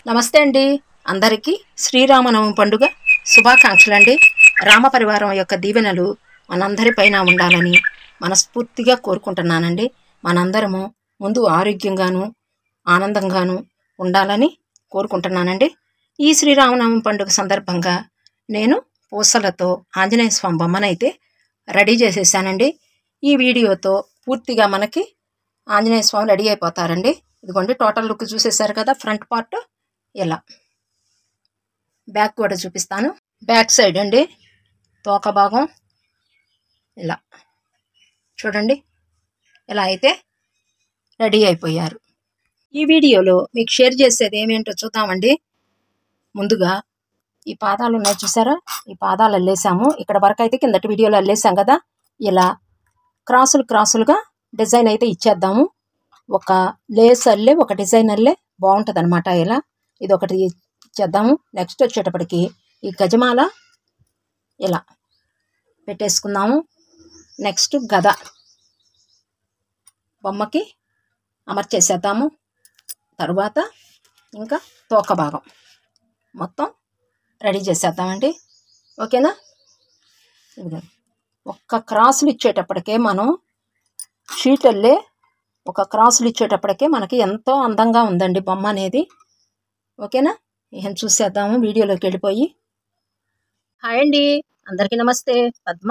నమస్తే అండి. అందరికీ శ్రీరామనవమి పండుగ శుభాకాంక్షలండి. రామ పరివారం యొక్క దీవెనలు మనందరిపైన ఉండాలని మనస్ఫూర్తిగా కోరుకుంటున్నానండి. మనందరము ముందు ఆరోగ్యంగాను ఆనందంగాను ఉండాలని కోరుకుంటున్నానండి. ఈ శ్రీరామనవమి పండుగ సందర్భంగా నేను పూసలతో ఆంజనేయ స్వామి బొమ్మనైతే రెడీ చేసేసానండి. ఈ వీడియోతో పూర్తిగా మనకి ఆంజనేయ స్వామి రెడీ అయిపోతారండి. ఇదిగోండి, టోటల్ లుక్ చూసేశారు కదా. ఫ్రంట్ పార్ట్ ఇలా, బ్యాక్ కూడా చూపిస్తాను. బ్యాక్ సైడ్ అండి, తోక భాగం ఇలా చూడండి. ఇలా అయితే రెడీ అయిపోయారు. ఈ వీడియోలో మీకు షేర్ చేసేది ఏమేంటో చూద్దామండి. ముందుగా ఈ పాదాలు ఉన్నాయి చూసారా, ఈ పాదాలు అల్లేసాము. ఇక్కడ వరకు అయితే కిందటి వీడియోలో అల్లేసాం కదా. ఇలా క్రాసులుగా డిజైన్ అయితే ఇచ్చేద్దాము. ఒక లేస్ అల్లే ఒక డిజైన్ అల్లే బాగుంటుంది అనమాట. ఇలా ఇది ఒకటి ఇచ్చేద్దాము. నెక్స్ట్ వచ్చేటప్పటికి ఈ గజమాల ఇలా పెట్టేసుకుందాము. నెక్స్ట్ గద బొమ్మకి అమర్చేసేద్దాము. తర్వాత ఇంకా తోక భాగం మొత్తం రెడీ చేసేద్దామండి. ఓకేనా. ఇదిగో ఒక్క క్రాసులు ఇచ్చేటప్పటికే మనం షీటల్లే ఒక క్రాసులు ఇచ్చేటప్పటికే మనకి ఎంతో అందంగా ఉందండి బొమ్మ అనేది. ఓకేనా. ఏం చూసేద్దాము వీడియోలోకి వెళ్ళిపోయి. హాయ్ అండి, అందరికీ నమస్తే. పద్మ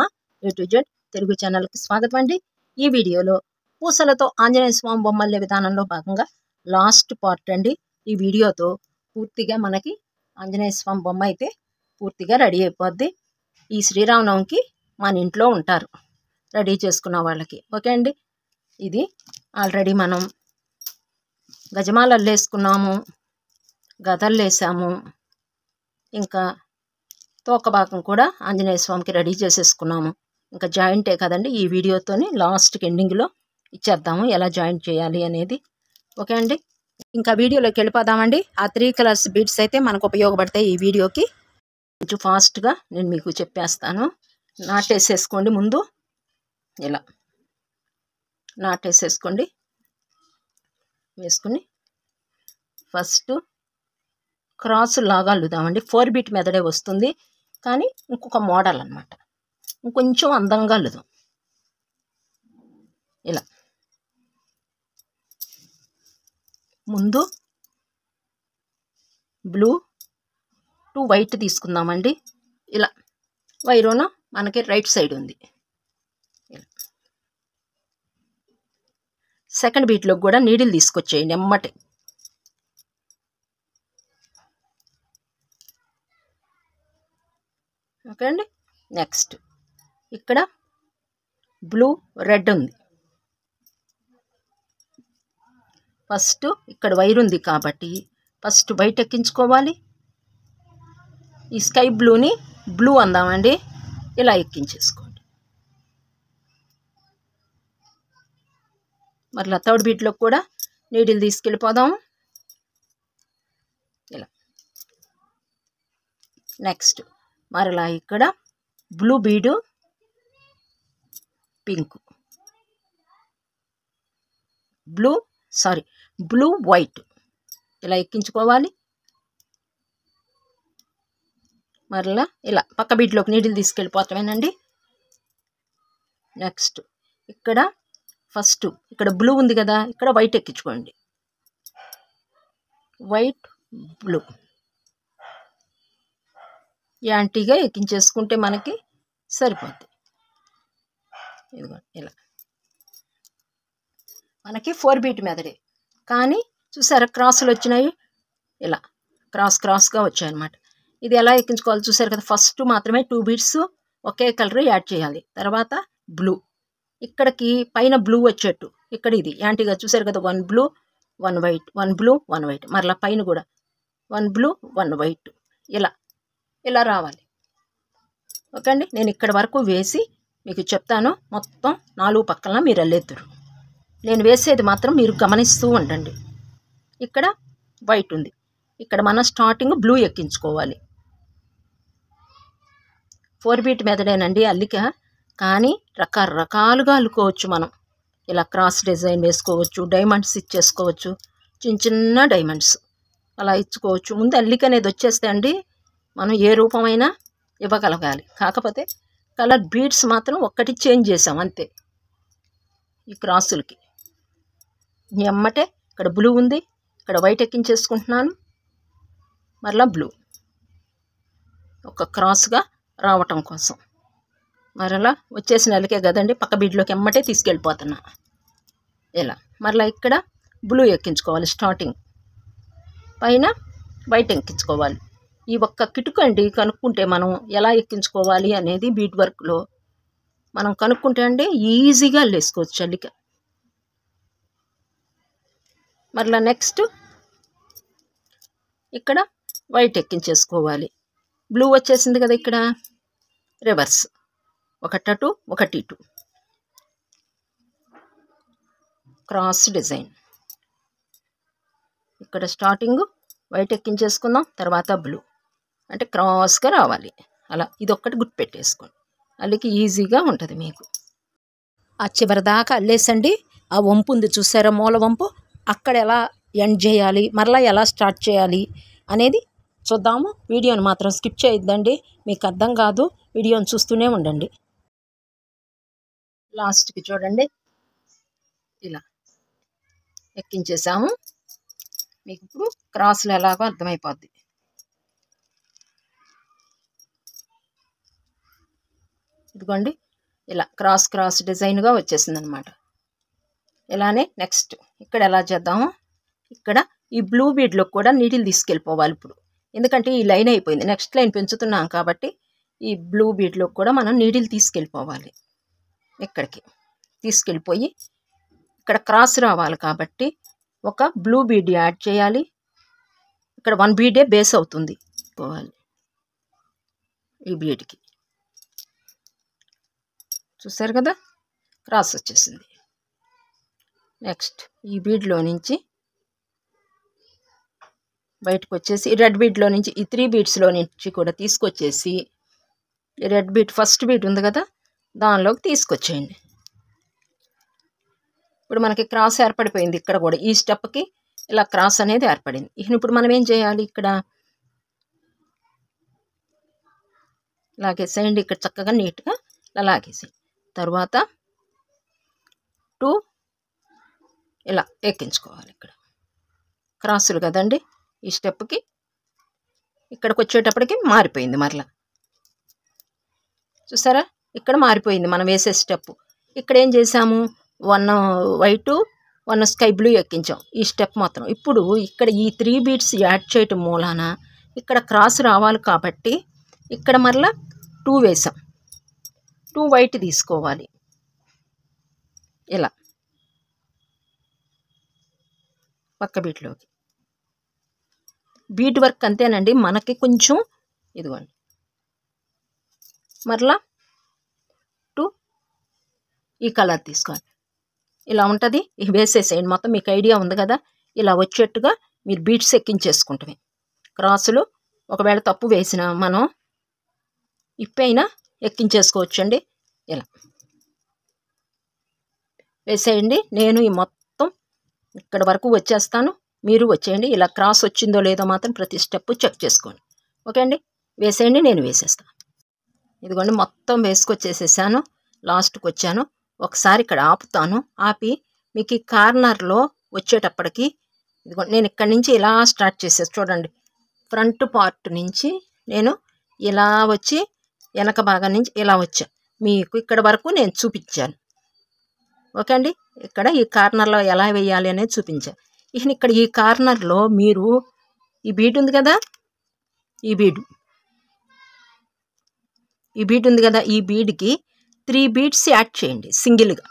A-to-Z తెలుగు ఛానల్కి స్వాగతం అండి. ఈ వీడియోలో పూసలతో ఆంజనేయ స్వామి బొమ్మల్లే విధానంలో భాగంగా లాస్ట్ పార్ట్ అండి. ఈ వీడియోతో పూర్తిగా మనకి ఆంజనేయ స్వామి బొమ్మ అయితే పూర్తిగా రెడీ అయిపోద్ది. ఈ శ్రీరామనవమికి మన ఇంట్లో ఉంటారు రెడీ చేసుకున్న వాళ్ళకి. ఓకే అండి. ఇది ఆల్రెడీ మనం గజమాలు అల్లేసుకున్నాము, గదలు వేసాము, ఇంకా తోక భాగం కూడా ఆంజనేయ స్వామికి రెడీ చేసేసుకున్నాము. ఇంకా జాయింటే కదండి. ఈ వీడియోతోని లాస్ట్కి ఎండింగ్లో ఇచ్చేద్దాము ఎలా జాయింట్ చేయాలి అనేది. ఓకే అండి. ఇంకా వీడియోలోకి వెళ్ళిపోదామండి. ఆ 3 కలర్స్ బీడ్స్ అయితే మనకు ఉపయోగపడతాయి ఈ వీడియోకి. కొంచెం ఫాస్ట్గా నేను మీకు చెప్పేస్తాను. నాటేసేసుకోండి. ముందు ఇలా నాటేసేసుకోండి. వేసుకుని ఫస్ట్ క్రాస్ లాగా అల్లుదామండి. 4 బీట్ మెథడే వస్తుంది, కానీ ఇంకొక మోడల్ అనమాట. ఇంకొంచెం అందంగా అల్లుదాం. ఇలా ముందు బ్లూ టు వైట్ తీసుకుందామండి. ఇలా వైరోన మనకి రైట్ సైడ్ ఉంది. ఇలా సెకండ్ బీట్లోకి కూడా నీడిల్ తీసుకొచ్చేయండి ఎమ్మటే. ఓకే అండి. నెక్స్ట్ ఇక్కడ బ్లూ రెడ్ ఉంది. ఫస్ట్ ఇక్కడ వైర్ ఉంది కాబట్టి ఫస్ట్ వైట్ ఎక్కించుకోవాలి. ఈ స్కై బ్లూని బ్లూ అందామండి. ఇలా ఎక్కించేసుకోండి. మరలా థర్డ్ బీట్లో కూడా నీడిల్ తీసుకెళ్ళిపోదాము. ఇలా నెక్స్ట్ మరలా ఇక్కడ బ్లూ బీడు, పింక్, బ్లూ వైట్ ఇలా ఎక్కించుకోవాలి. మరలా ఇలా పక్క బీట్లోకి నీడిల్ తీసుకెళ్ళిపోతామేనండి. నెక్స్ట్ ఇక్కడ ఫస్ట్ ఇక్కడ బ్లూ ఉంది కదా, ఇక్కడ వైట్ ఎక్కించుకోండి. వైట్ బ్లూ యాంటీగా ఎక్కించేసుకుంటే మనకి సరిపోద్ది. ఇదిగో ఇలా మనకి 4 బీట్ మెథడే, కానీ చూసారా క్రాసులు వచ్చినాయి. ఇలా క్రాస్గా వచ్చాయన్నమాట. ఇది ఎలా ఎక్కించుకోవాలి చూసారు కదా. ఫస్ట్ మాత్రమే 2 బీట్స్ ఒకే కలర్ యాడ్ చేయాలి. తర్వాత బ్లూ, ఇక్కడికి పైన బ్లూ వచ్చేట్టు ఇక్కడ ఇది యాంటీగా చూసారు కదా. 1 బ్లూ 1 వైట్, 1 బ్లూ 1 వైట్. మరలా పైన కూడా 1 బ్లూ 1 వైట్ ఇలా రావాలి. ఓకే అండి. నేను ఇక్కడ వరకు వేసి మీకు చెప్తాను. మొత్తం 4 పక్కల మీరు అల్లేద్దురు. నేను వేసేది మాత్రం మీరు గమనిస్తూ ఉండండి. ఇక్కడ వైట్ ఉంది, ఇక్కడ మనం స్టార్టింగ్ బ్లూ ఎక్కించుకోవాలి. 4 బీట్ మెథడేనండి అల్లిక, కానీ రకరకాలుగా అల్లుకోవచ్చు మనం. ఇలా క్రాస్ డిజైన్ వేసుకోవచ్చు, డైమండ్స్ ఇచ్చేసుకోవచ్చు, చిన్న డైమండ్స్. అలా ఇచ్చుకోవచ్చు. ముందు అల్లిక అనేది వచ్చేస్తే అండి మనం ఏ రూపమైనా ఇవ్వగలగాలి. కాకపోతే కలర్ బీడ్స్ మాత్రం ఒక్కటి చేంజ్ చేసాం అంతే ఈ క్రాసులకి. ఎమ్మటే ఇక్కడ బ్లూ ఉంది, ఇక్కడ వైట్ ఎక్కించేసుకుంటున్నాను, మరలా బ్లూ ఒక క్రాస్గా రావటం కోసం. మరలా వచ్చేసిన అల్లికే కదండి, పక్క బీడ్లోకి ఎమ్మటే తీసుకెళ్ళిపోతున్నా. ఇలా మరలా ఇక్కడ బ్లూ ఎక్కించుకోవాలి, స్టార్టింగ్ పైన వైట్ ఎక్కించుకోవాలి. ఈ ఒక్క కిటుకు అండి కనుక్కుంటే మనం ఎలా ఎక్కించుకోవాలి అనేది బీట్ వర్క్లో మనం కనుక్కుంటే అండి ఈజీగా అల్లేసుకోవచ్చు అల్లిక. మరలా నెక్స్ట్ ఇక్కడ వైట్ ఎక్కించేసుకోవాలి. బ్లూ వచ్చేసింది కదా, ఇక్కడ రివర్స్ ఒకటి అటు ఒకటి ఇటు క్రాస్ డిజైన్. ఇక్కడ స్టార్టింగ్ వైట్ ఎక్కించేసుకుందాం, తర్వాత బ్లూ, అంటే క్రాస్గా రావాలి. అలా ఇదొక్కటి గుర్తుపెట్టేసుకోండి, అల్లికి ఈజీగా ఉంటుంది మీకు. ఆ చివరి దాకా అల్లేసండి. ఆ వంపు ఉంది చూసారా, మూల వంపు, అక్కడ ఎలా ఎండ్ చేయాలి, మరలా ఎలా స్టార్ట్ చేయాలి అనేది చూద్దాము. వీడియోని మాత్రం స్కిప్ చేయొద్దండి, మీకు అర్థం కాదు. వీడియోని చూస్తూనే ఉండండి. లాస్ట్కి చూడండి, ఇలా ఎక్కించేసాము. మీకు ఇప్పుడు క్రాస్లు ఎలాగో అర్థమైపోద్ది. ఇదిగోండి ఇలా క్రాస్ క్రాస్ డిజైన్గా వచ్చేసింది అనమాట. ఇలానే నెక్స్ట్ ఇక్కడ ఎలా చేద్దాము, ఇక్కడ ఈ బ్లూ బీడ్లో కూడా నీటిలు తీసుకెళ్ళిపోవాలి ఇప్పుడు, ఎందుకంటే ఈ లైన్ అయిపోయింది. నెక్స్ట్ లైన్ పెంచుతున్నాం కాబట్టి ఈ బ్లూ బీడ్లో కూడా మనం నీడిల్ తీసుకెళ్ళిపోవాలి. ఇక్కడికి తీసుకెళ్ళిపోయి ఇక్కడ క్రాస్ రావాలి కాబట్టి ఒక బ్లూ బీడ్ యాడ్ చేయాలి. ఇక్కడ 1 బీడే బేస్ అవుతుంది పోవాలి. ఈ బీడ్కి చూసారు కదా, క్రాస్ వచ్చేసింది. నెక్స్ట్ ఈ బీడ్లో నుంచి బయటకు వచ్చేసి రెడ్ బీడ్లో నుంచి ఈ 3 బీడ్స్లో నుంచి కూడా తీసుకొచ్చేసి ఈ రెడ్ బీడ్ ఫస్ట్ బీడ్ ఉంది కదా, దానిలోకి తీసుకొచ్చేయండి. ఇప్పుడు మనకి క్రాస్ ఏర్పడిపోయింది. ఇక్కడ కూడా ఈ స్టెప్కి ఇలా క్రాస్ అనేది ఏర్పడింది. ఇప్పుడు మనం ఏం చేయాలి, ఇక్కడ లాగేసేయండి, ఇక్కడ చక్కగా నీట్గా ఇలా లాగేసేయండి. తర్వాత 2 ఇలా ఎక్కించుకోవాలి. ఇక్కడ క్రాసులు కదండి, ఈ స్టెప్కి ఇక్కడికి వచ్చేటప్పటికి మారిపోయింది. మరలా చూసారా, ఇక్కడ మారిపోయింది మనం వేసే స్టెప్. ఇక్కడ ఏం చేసాము, 1 వైటు 1 స్కై బ్లూ ఎక్కించాం ఈ స్టెప్ మాత్రం. ఇప్పుడు ఇక్కడ ఈ 3 బీడ్స్ యాడ్ చేయటం మూలాన ఇక్కడ క్రాస్ రావాలి కాబట్టి ఇక్కడ మరలా 2 వేసాం. 2 వైట్ తీసుకోవాలి. ఇలా పక్క బీట్లోకి బీట్ వర్క్ అంతేనండి, మనకి కొంచెం ఇదిగోండి మరలా 2 ఈ కలర్ తీసుకోవాలి. ఇలా ఉంటుంది. ఇవి వేసేసేయండి మొత్తం. మీకు ఐడియా ఉంది కదా, ఇలా వచ్చేట్టుగా మీరు బీట్స్ ఎక్కించేసుకుంటామే. క్రాసులు ఒకవేళ తప్పు వేసినా మనం ఇప్పైనా ఎక్కించేసుకోవచ్చండి. ఇలా వేసేయండి. నేను ఈ మొత్తం ఇక్కడ వరకు వచ్చేస్తాను, మీరు వచ్చేయండి. ఇలా క్రాస్ వచ్చిందో లేదో మాత్రం ప్రతి స్టెప్ చెక్ చేసుకోండి. ఓకే అండి, వేసేయండి, నేను వేసేస్తాను. ఇదిగోండి మొత్తం వేసుకొచ్చేసేసాను. లాస్ట్కి వచ్చాను. ఒకసారి ఇక్కడ ఆపుతాను. ఆపి మీకు ఈ కార్నర్లో వచ్చేటప్పటికి ఇదిగోండి నేను ఇక్కడి నుంచి ఇలా స్టార్ట్ చేసేసి చూడండి, ఫ్రంట్ పార్ట్ నుంచి నేను ఇలా వచ్చి వెనక భాగం నుంచి ఇలా వచ్చా. మీకు ఇక్కడ వరకు నేను చూపించాను. ఓకే అండి, ఇక్కడ ఈ కార్నర్లో ఎలా వేయాలి అనేది చూపించాను. ఇక్కడ ఈ కార్నర్లో మీరు ఈ బీడ్ ఉంది కదా, ఈ బీడ్ ఉంది కదా, ఈ బీడ్కి 3 బీడ్స్ యాడ్ చేయండి సింగిల్గా.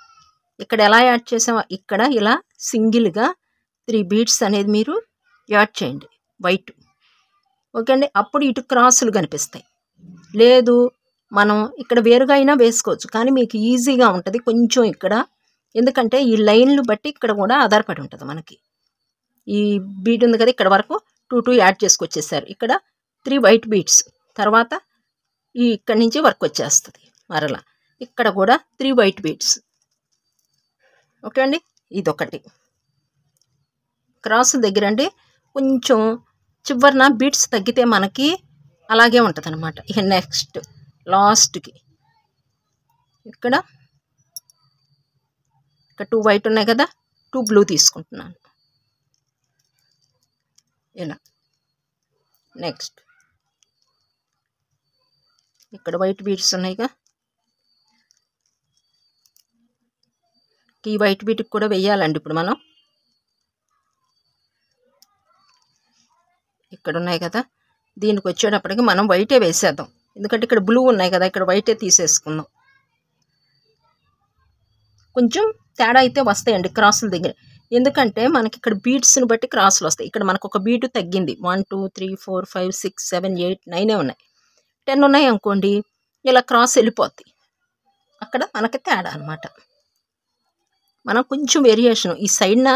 ఇక్కడ ఎలా యాడ్ చేసామో ఇక్కడ ఇలా సింగిల్గా 3 బీడ్స్ అనేది మీరు యాడ్ చేయండి వైట్. ఓకే అండి, అప్పుడు ఇటు క్రాసులు కనిపిస్తాయి. లేదు మనం ఇక్కడ వేరుగా అయినా వేసుకోవచ్చు, కానీ మీకు ఈజీగా ఉంటుంది కొంచెం ఇక్కడ, ఎందుకంటే ఈ లైన్లు బట్టి ఇక్కడ కూడా ఆధారపడి ఉంటుంది మనకి. ఈ బీడ్ ఉంది కదా, ఇక్కడ వరకు 2 యాడ్ చేసుకొచ్చేసారు. ఇక్కడ 3 వైట్ బీడ్స్, తర్వాత ఈ ఇక్కడి నుంచి వర్క్ వచ్చేస్తుంది. మరలా ఇక్కడ కూడా 3 వైట్ బీడ్స్. ఓకే అండి, ఇదొకటి. క్రాస్ దగ్గర అంటే కొంచెం చివరిన బీట్స్ తగ్గితే మనకి అలాగే ఉంటుంది అనమాట. ఇక నెక్స్ట్ లాస్ట్కి ఇక్కడ 2 వైట్ ఉన్నాయి కదా, 2 బ్లూ తీసుకుంటున్నాను ఇలా. నెక్స్ట్ ఇక్కడ వైట్ బీట్స్ ఉన్నాయిగా, ఈ వైట్ బీట్కి కూడా వెయ్యాలండి ఇప్పుడు మనం. ఇక్కడ ఉన్నాయి కదా, దీనికి వచ్చేటప్పటికి మనం వైటే వేసేద్దాం, ఎందుకంటే ఇక్కడ బ్లూ ఉన్నాయి కదా, ఇక్కడ వైటే తీసేసుకుందాం. కొంచెం తేడా అయితే వస్తాయండి క్రాసుల దగ్గర, ఎందుకంటే మనకి ఇక్కడ బీడ్స్ని బట్టి క్రాసులు వస్తాయి. ఇక్కడ మనకు ఒక బీటు తగ్గింది, 1 2 3 4 5 6 7 8 9 ఉన్నాయి. 10 ఉన్నాయి అనుకోండి, ఇలా క్రాస్ వెళ్ళిపోద్ది, అక్కడ మనకి తేడా అనమాట. మనం కొంచెం వేరియేషన్ ఈ సైడ్న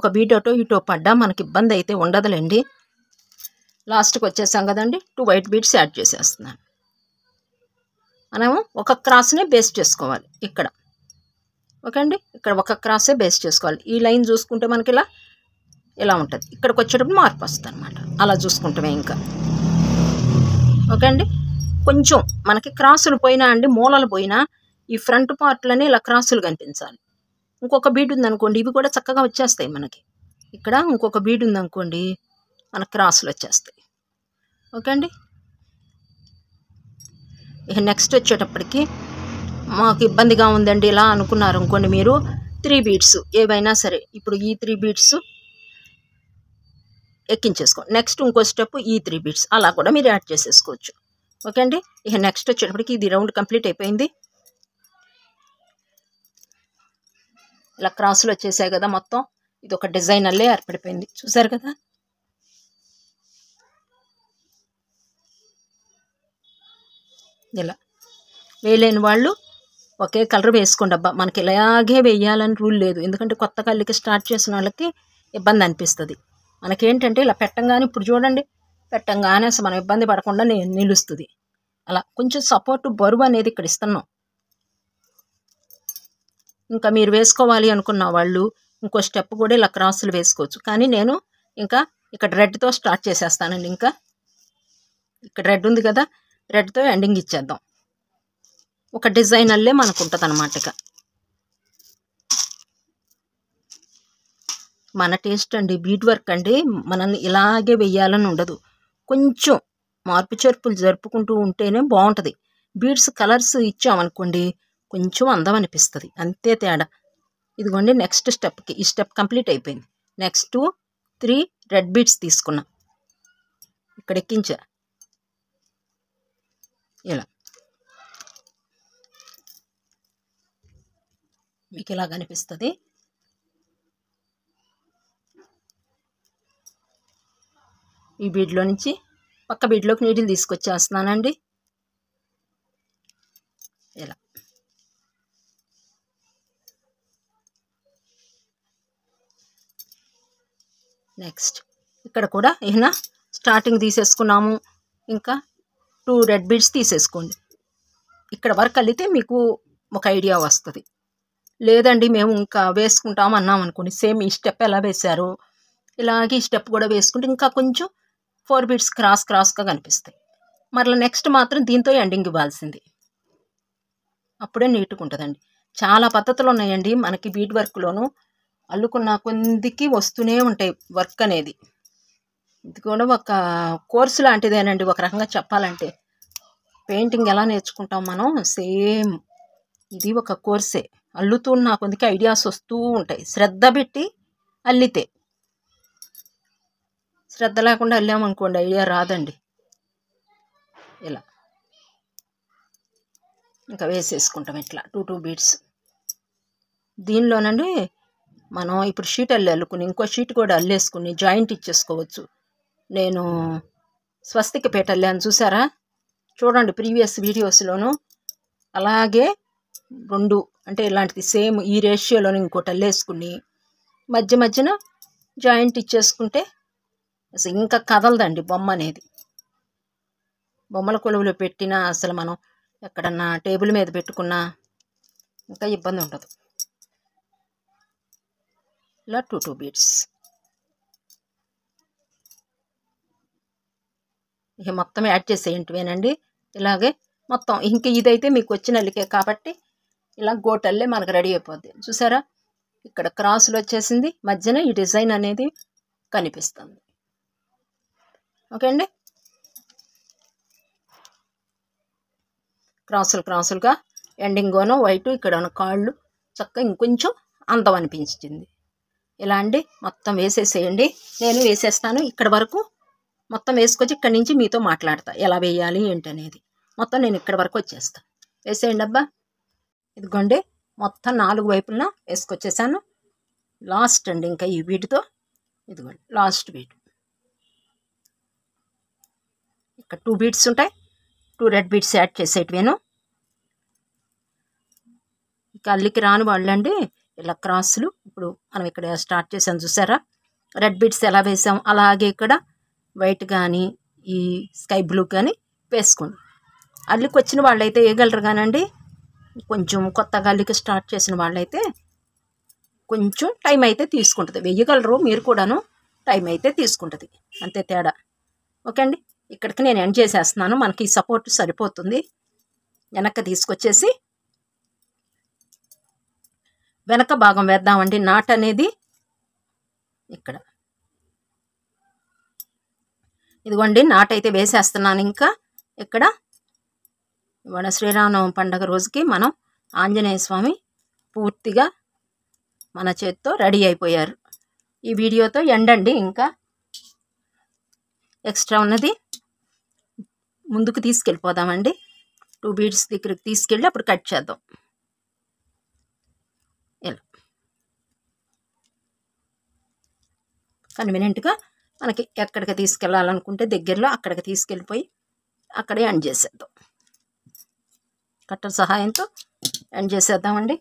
ఒక బీట్ అటో ఇటో పడ్డా మనకి ఇబ్బంది అయితే ఉండదులేండి. లాస్ట్కి వచ్చేసాం కదండి, 2 వైట్ బీట్స్ యాడ్ చేసేస్తున్నాను. మనము ఒక క్రాస్నే బేస్ చేసుకోవాలి ఇక్కడ, ఓకే అండి. ఇక్కడ ఒక క్రాసే బేస్ చేసుకోవాలి. ఈ లైన్ చూసుకుంటే మనకి ఇలా ఉంటుంది, ఇక్కడికి వచ్చేటప్పుడు మార్పు వస్తుంది అనమాట. అలా చూసుకుంటామే ఇంకా, ఓకే అండి. కొంచెం మనకి క్రాసులు పోయినా అండి, మూలలు పోయినా ఈ ఫ్రంట్ పార్ట్లోనే ఇలా క్రాసులు కనిపించాలి. ఇంకొక బీడ్ ఉందనుకోండి, ఇవి కూడా చక్కగా వచ్చేస్తాయి మనకి. ఇక్కడ ఇంకొక బీడ్ ఉందనుకోండి, మనకు క్రాసులు వచ్చేస్తాయి, ఓకే అండి. ఇక నెక్స్ట్ వచ్చేటప్పటికి మాకు ఇబ్బందిగా ఉందండి ఇలా అనుకున్నారు అనుకోండి మీరు, 3 బీడ్స్ ఏవైనా సరే, ఇప్పుడు ఈ 3 బీడ్స్ ఎక్కించేసుకో. నెక్స్ట్ ఇంకో స్టెప్ ఈ 3 బీడ్స్ అలా కూడా మీరు యాడ్ చేసేసుకోవచ్చు, ఓకే అండి. ఇక నెక్స్ట్ వచ్చేటప్పటికి ఇది రౌండ్ కంప్లీట్ అయిపోయింది. ఇలా క్రాసులు వచ్చేసాయి కదా మొత్తం, ఇది ఒక డిజైన్ అల్లే ఏర్పడిపోయింది, చూసారు కదా. ఇలా వేయలేని వాళ్ళు ఒకే కలర్ వేసుకోండి. అబ్బా మనకి ఇలాగే వేయాలని రూల్ లేదు, ఎందుకంటే కొత్త కళ్ళకి స్టార్ట్ చేసిన వాళ్ళకి ఇబ్బంది అనిపిస్తుంది. మనకేంటంటే ఇలా పెట్టంగానే, ఇప్పుడు చూడండి పెట్టంగానే అసలు మనం ఇబ్బంది పడకుండా నిలుస్తుంది. అలా కొంచెం సపోర్ట్ బరువు అనేది ఇక్కడ ఇస్తున్నాం. ఇంకా మీరు వేసుకోవాలి అనుకున్న వాళ్ళు ఇంకో స్టెప్ కూడా ఇలా క్రాసులు వేసుకోవచ్చు, కానీ నేను ఇంకా ఇక్కడ రెడ్తో స్టార్ట్ చేసేస్తానండి. ఇంకా ఇక్కడ రెడ్ ఉంది కదా, రెడ్తో ఎండింగ్ ఇచ్చేద్దాం. ఒక డిజైన్ అల్లే మనకు ఉంటుంది అన్నమాట. ఇక మన టేస్ట్ అండి, బీట్ వర్క్ అండి, మనల్ని ఇలాగే వెయ్యాలని ఉండదు, కొంచెం మార్పు చేర్పులు జరుపుకుంటూ ఉంటేనే బాగుంటుంది. బీడ్స్ కలర్స్ ఇచ్చామనుకోండి కొంచెం అందం అనిపిస్తుంది, అంతే తేడా. ఇదిగోండి నెక్స్ట్ స్టెప్కి, ఈ స్టెప్ కంప్లీట్ అయిపోయింది. నెక్స్ట్ 3 రెడ్ బీడ్స్ తీసుకున్నా, ఇక్కడ ఎక్కించా ఇలా. మీకు ఇలా కనిపిస్తుంది. ఈ బీడ్లో నుంచి పక్క బీడ్లోకి నీటిని తీసుకొచ్చేస్తున్నానండి ఇలా. నెక్స్ట్ ఇక్కడ కూడా ఈయన స్టార్టింగ్ తీసేసుకున్నాము, ఇంకా 2 రెడ్ బీడ్స్ తీసేసుకోండి. ఇక్కడ వరకు అల్లితే మీకు ఒక ఐడియా వస్తుంది. లేదండి మేము ఇంకా వేసుకుంటాం అన్నాం అనుకోండి, సేమ్ ఈ స్టెప్ ఎలా వేశారో ఇలాగే ఈ స్టెప్ కూడా వేసుకుంటే ఇంకా కొంచెం 4 బీడ్స్ క్రాస్గా కనిపిస్తాయి. మరలా నెక్స్ట్ మాత్రం దీంతో ఎండింగ్ ఇవ్వాల్సింది, అప్పుడే నీట్గా ఉంటుందండి. చాలా పద్ధతులు ఉన్నాయండి మనకి బీడ్ వర్క్లోను, అల్లుకున్న కొందికి వస్తూనే ఉంటాయి వర్క్ అనేది. ఇది కూడా ఒక కోర్సు లాంటిదేనండి ఒక రకంగా చెప్పాలంటే. పెయింటింగ్ ఎలా నేర్చుకుంటాం మనం, సేమ్ ఇది ఒక కోర్సే. అల్లుతున్న కొందికి ఐడియాస్ వస్తూ ఉంటాయి, శ్రద్ధ పెట్టి అల్లితే. శ్రద్ధ లేకుండా అల్లామనుకోండి ఐడియా రాదండి. ఇలా ఇంకా వేసేసుకుంటాం ఇట్లా 2 బీడ్స్. దీనిలోనండి మనం ఇప్పుడు షీట్ అల్లుకుని ఇంకో షీట్ కూడా అల్లేసుకుని జాయింట్ ఇచ్చేసుకోవచ్చు. నేను స్వస్తిక పీట అల్లాను చూసారా, చూడండి ప్రీవియస్ వీడియోస్లోను. అలాగే 2 అంటే ఇలాంటిది సేమ్ ఈ రేషియోలోని ఇంకోటి అల్లేసుకుని మధ్యన జాయింట్ ఇచ్చేసుకుంటే అసలు ఇంకా కదలదండి బొమ్మ అనేది. బొమ్మల కొలువులో పెట్టినా అసలు మనం ఎక్కడన్నా టేబుల్ మీద పెట్టుకున్నా ఇంకా ఇబ్బంది ఉండదు. ఇలా 2 బీడ్స్ ఇక మొత్తం యాడ్ చేసేయంటివేనండి. ఇలాగే మొత్తం ఇంక ఇదైతే మీకు వచ్చిన అల్లికే కాబట్టి ఇలా గోటల్లే మనకు రెడీ అయిపోద్ది. చూసారా, ఇక్కడ క్రాసులు వచ్చేసింది, మధ్యన ఈ డిజైన్ అనేది కనిపిస్తుంది. ఓకే అండి, క్రాసులుగా ఎండింగ్లోనూ వైటు, ఇక్కడ ఉన్న కాళ్ళు చక్కగా ఇంకొంచెం అందం అనిపించింది. ఇలా అండి మొత్తం వేసేసేయండి. నేను వేసేస్తాను ఇక్కడ వరకు, మొత్తం వేసుకొచ్చి ఇక్కడి నుంచి మీతో మాట్లాడతా ఎలా వేయాలి ఏంటనేది. మొత్తం నేను ఇక్కడ వరకు వచ్చేస్తాను. వేసేయండి అబ్బా. ఇదిగోండి మొత్తం 4 వైపులా వేసుకొచ్చేసాను. లాస్ట్ అండి ఇంకా ఈ వీటితో, ఇదిగోండి లాస్ట్ బీట్. ఇక్కడ 2 బీట్స్ ఉంటాయి, 2 రెడ్ బీట్స్ యాడ్ చేసేటివేను. ఇక అల్లికి రాని వాళ్ళండి ఇలా క్రాసులు ఇప్పుడు మనం ఇక్కడ స్టార్ట్ చేసాం చూసారా, రెడ్ బీట్స్ ఎలా వేసాం అలాగే ఇక్కడ వైట్ కానీ ఈ స్కై బ్లూ కానీ వేసుకోండి. అల్లికి వచ్చిన వాళ్ళైతే వేయగలరు కానండి, కొంచెం కొత్తగా అల్లికి స్టార్ట్ చేసిన వాళ్ళైతే కొంచెం టైం అయితే తీసుకుంటుంది. వేయగలరు మీరు కూడాను, టైం అయితే తీసుకుంటుంది, అంతే తేడా. ఓకే అండి, ఇక్కడికి నేను ఎండ్ చేసేస్తున్నాను. మనకి ఈ సపోర్ట్ సరిపోతుంది. వెనక్కి తీసుకొచ్చేసి వెనక భాగం వేద్దామండి. నాట్ అనేది ఇక్కడ ఇదిగోండి నాట్ అయితే వేసేస్తున్నాను. ఇంకా ఇక్కడ ఇవాళ శ్రీరామనవమి పండుగ రోజుకి మనం ఆంజనేయ స్వామి పూర్తిగా మన చేతితో రెడీ అయిపోయారు. ఈ వీడియోతో ఎండండి. ఇంకా ఎక్స్ట్రా ఉన్నది ముందుకు తీసుకెళ్ళిపోదామండి. 2 బీడ్స్ దగ్గరికి తీసుకెళ్ళి అప్పుడు కట్ చేద్దాం. ఇలా కన్వీనియంట్గా మనకి ఎక్కడికి తీసుకెళ్ళాలనుకుంటే దగ్గరలో అక్కడికి తీసుకెళ్ళిపోయి అక్కడే ఎండ్ చేసేద్దాం. కట్టర్ సహాయంతో ఎండ్ చేసేద్దామండి.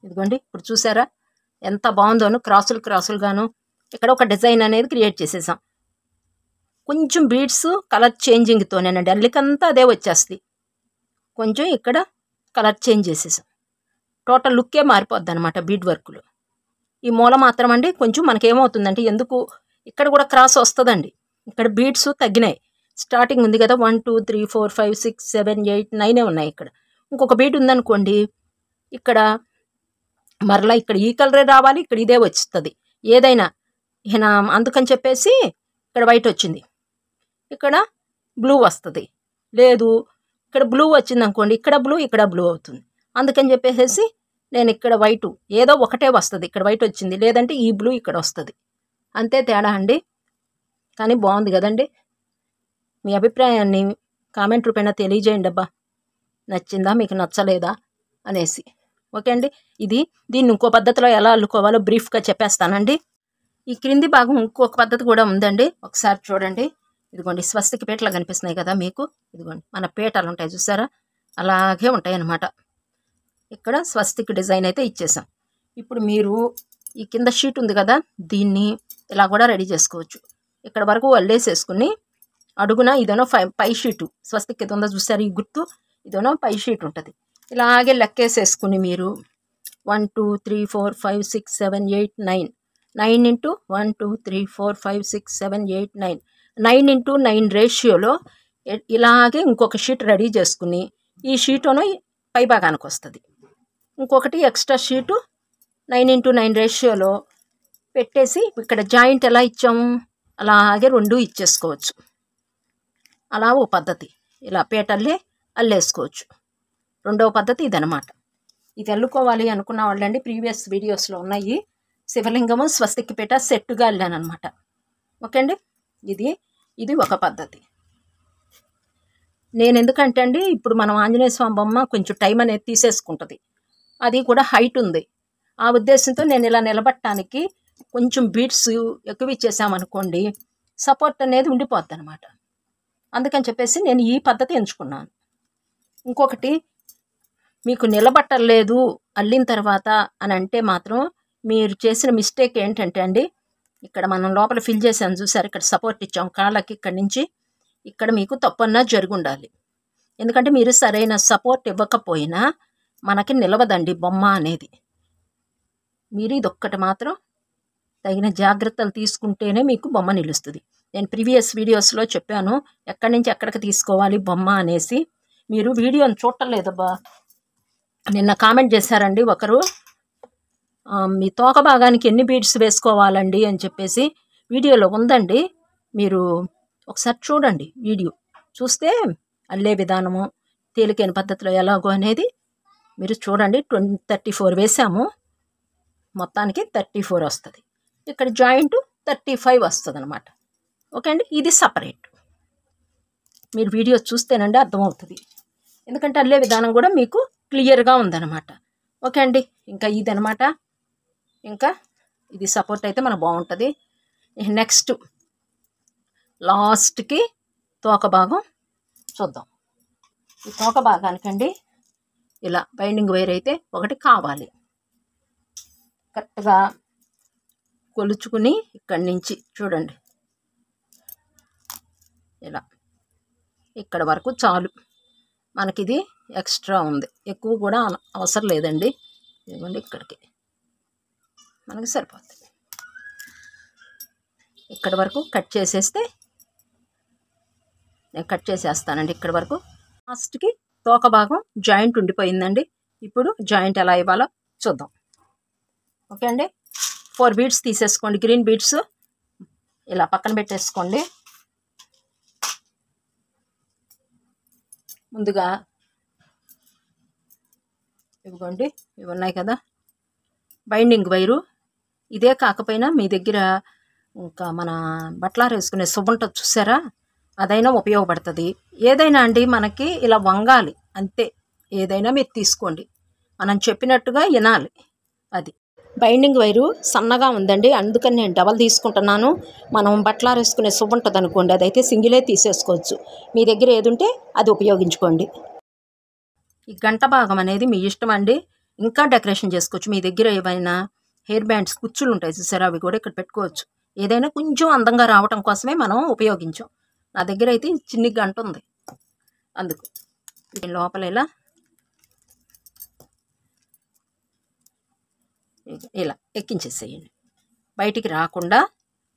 ఇదిగోండి ఇప్పుడు చూసారా ఎంత బాగుందోను, క్రాసులుగాను. ఇక్కడ ఒక డిజైన్ అనేది క్రియేట్ చేసేసాం. కొంచెం బీడ్స్ కలర్ చేంజింగ్తోనేనండి, అల్లికంతా అదే వచ్చేస్తుంది. కొంచెం ఇక్కడ కలర్ చేంజ్ చేసేసాం, టోటల్ లుక్కే మారిపోద్ది అనమాట బీడ్ వర్క్లో. ఈ మూల మాత్రం అండి కొంచెం మనకేమవుతుందంటే, ఎందుకు ఇక్కడ కూడా క్రాస్ వస్తుందండి. ఇక్కడ బీడ్స్ తగ్గినాయి. స్టార్టింగ్ ఉంది కదా 1 2 3 4 5 6 7 8 9 ఉన్నాయి. ఇక్కడ ఇంకొక బీడ్ ఉందనుకోండి, ఇక్కడ మరలా ఇక్కడ ఈ కలరే రావాలి, ఇక్కడ ఇదే వస్తుంది ఏదైనా. అందుకని చెప్పేసి ఇక్కడ వైట్ వచ్చింది, ఇక్కడ బ్లూ వస్తుంది. లేదు ఇక్కడ బ్లూ వచ్చింది అనుకోండి, ఇక్కడ బ్లూ అవుతుంది. అందుకని చెప్పేసి నేను ఇక్కడ వైటు ఏదో ఒకటే వస్తుంది, ఇక్కడ వైట్ వచ్చింది, లేదంటే ఈ బ్లూ ఇక్కడ వస్తుంది. అంతే తేడా అండి. కానీ బాగుంది కదండి. మీ అభిప్రాయాన్ని కామెంట్ రూపేణా తెలియజేయండి అబ్బా, నచ్చిందా మీకు నచ్చలేదా అనేసి. ఓకే అండి, దీన్ని ఇంకో పద్ధతిలో ఎలా అల్లుకోవాలో బ్రీఫ్గా చెప్పేస్తానండి. ఈ క్రింది భాగం ఇంకొక పద్ధతి కూడా ఉందండి, ఒకసారి చూడండి. ఇదిగోండి స్వస్తికి పీటలు కనిపిస్తున్నాయి కదా మీకు, ఇదిగోండి మన పీటలు ఉంటాయి చూసారా, అలాగే ఉంటాయి అన్నమాట. ఇక్కడ స్వస్తిక్ డిజైన్ అయితే ఇచ్చేసాం. ఇప్పుడు మీరు ఈ కింద షీట్ ఉంది కదా, దీన్ని ఇలా కూడా రెడీ చేసుకోవచ్చు. ఇక్కడ వరకు అల్లేసేసుకుని అడుగున ఇదేనో పై షీటు, స్వస్తిక్ ఇది ఉందో చూసారు ఈ గుర్తు, ఇదేనో పై షీట్ ఉంటుంది. ఇలాగే లెక్కేసేసుకుని మీరు 1 2 3 4 5 6 7 8 9 9 ఇంటూ 1 2 3 4 5 6 7 8 9 9 ఇంటూ 9 రేషియోలో ఇలాగే ఇంకొక షీట్ రెడీ చేసుకుని ఈ షీటును పై భాగానికి వస్తుంది. ఇంకొకటి ఎక్స్ట్రా షీటు 9 ఇంటూ 9 రేషియోలో పెట్టేసి ఇక్కడ జాయింట్ ఎలా ఇచ్చాము అలాగే 2 ఇచ్చేసుకోవచ్చు. అలా ఓ పద్ధతి, ఇలా పీటల్లే అల్లేసుకోవచ్చు. రెండవ పద్ధతి ఇదనమాట. ఇది అల్లుకోవాలి అనుకున్న వాళ్ళండి ప్రీవియస్ వీడియోస్లో ఉన్నాయి. శివలింగము స్వస్తికి పీట సెట్టుగా అల్లానమాట. ఓకే అండి, ఇది ఒక పద్ధతి. నేను ఎందుకంటే అండి ఇప్పుడు మనం ఆంజనేయ స్వామి బొమ్మ కొంచెం టైం అనేది తీసేసుకుంటుంది, అది కూడా హైట్ ఉంది. ఆ ఉద్దేశంతో నేను ఇలా నిలబట్టడానికి కొంచెం బీట్స్ ఎక్కువ ఇచ్చేసామనుకోండి, సపోర్ట్ అనేది ఉండిపోద్ది అనమాట. అందుకని చెప్పేసి నేను ఈ పద్ధతి ఎంచుకున్నాను. ఇంకొకటి, మీకు నిలబట్టలేదు అల్లిన తర్వాత అని అంటే మాత్రం మీరు చేసిన మిస్టేక్ ఏంటంటే అండి, ఇక్కడ మనం లోపల ఫిల్ చేసాం చూసారు, ఇక్కడ సపోర్ట్ ఇచ్చాం కాళ్ళకి, ఇక్కడి నుంచి ఇక్కడ మీకు తప్పన్నా జరిగి ఉండాలి. ఎందుకంటే మీరు సరైన సపోర్ట్ ఇవ్వకపోయినా మనకి నిలవదండి బొమ్మ అనేది. మీరు ఇదొక్కటి మాత్రం తగిన జాగ్రత్తలు తీసుకుంటేనే మీకు బొమ్మ నిలుస్తుంది. నేను ప్రీవియస్ వీడియోస్లో చెప్పాను ఎక్కడి నుంచి ఎక్కడికి తీసుకోవాలి బొమ్మ అనేసి. మీరు వీడియోని చూడలేదబ్బా. నిన్న కామెంట్ చేశారండి ఒకరు, మీ తోక భాగానికి ఎన్ని బీడ్స్ వేసుకోవాలండి అని చెప్పేసి. వీడియోలో ఉందండి, మీరు ఒకసారి చూడండి. వీడియో చూస్తే అల్లే విధానము తేలికైన పద్ధతిలో ఎలాగో అనేది మీరు చూడండి. 34 వేసాము, మొత్తానికి 34 వస్తుంది. ఇక్కడ జాయింట్ 35 వస్తుంది అనమాట. ఓకే అండి, ఇది సపరేట్. మీరు వీడియో చూస్తేనండి అర్థమవుతుంది, ఎందుకంటే అల్లే విధానం కూడా మీకు క్లియర్గా ఉందన్నమాట. ఓకే అండి, ఇంకా ఇదనమాట. ఇంకా ఇది సపోర్ట్ అయితే మనకు బాగుంటుంది. నెక్స్ట్ లాస్ట్కి తోక భాగం చూద్దాం. ఈ తోక భాగానికండి ఇలా బైండింగ్ వైర్ అయితే ఒకటి కావాలి. కరెక్ట్గా కొలుచుకుని ఇక్కడి నుంచి చూడండి, ఇలా ఇక్కడ వరకు చాలు. మనకిది ఎక్స్ట్రా ఉంది, ఎక్కువ కూడా అవసరం లేదండి. ఇదిగోండి, ఇక్కడికి మనకి సరిపోతుంది. ఇక్కడ వరకు కట్ చేసేస్తే, నేను కట్ చేసేస్తానండి ఇక్కడ వరకు. లాస్ట్కి తోక భాగం జాయింట్ ఉండిపోయిందండి. ఇప్పుడు జాయింట్ ఎలా ఇవ్వాలో చూద్దాం. ఓకే అండి, 4 బీడ్స్ తీసేసుకోండి. గ్రీన్ బీడ్స్ ఇలా పక్కన పెట్టేసుకోండి. ముందుగా ఇవ్వండి, ఇవి ఉన్నాయి కదా బైండింగ్ వైరు. ఇదే కాకపోయినా మీ దగ్గర ఇంకా మన బట్టలారు వేసుకునే సుబ్బుంట చూసారా, అదైనా ఉపయోగపడుతుంది. ఏదైనా అండి మనకి ఇలా వంగాలి అంతే. ఏదైనా మీరు తీసుకోండి, మనం చెప్పినట్టుగా వినాలి. అది బైండింగ్ వైరు సన్నగా ఉందండి, అందుకని నేను డబల్ తీసుకుంటున్నాను. మనం బట్టలారు వేసుకునే సుబ్బుంటది అనుకోండి, అదైతే సింగిలే తీసేసుకోవచ్చు. మీ దగ్గర ఏది ఉంటే అది ఉపయోగించుకోండి. ఈ గంట భాగం అనేది మీ ఇష్టం అండి, ఇంకా డెకరేషన్ చేసుకోవచ్చు. మీ దగ్గర ఏవైనా హెయిర్ బ్యాండ్స్ కుచ్చులు ఉంటాయి చూసారా, అవి కూడా ఇక్కడ పెట్టుకోవచ్చు. ఏదైనా కొంచెం అందంగా రావటం కోసమే మనం ఉపయోగించాం. నా దగ్గర అయితే చిన్ని గంట ఉంది, అందుకు దీని లోపల ఇలా ఎక్కించేసేయండి. బయటికి రాకుండా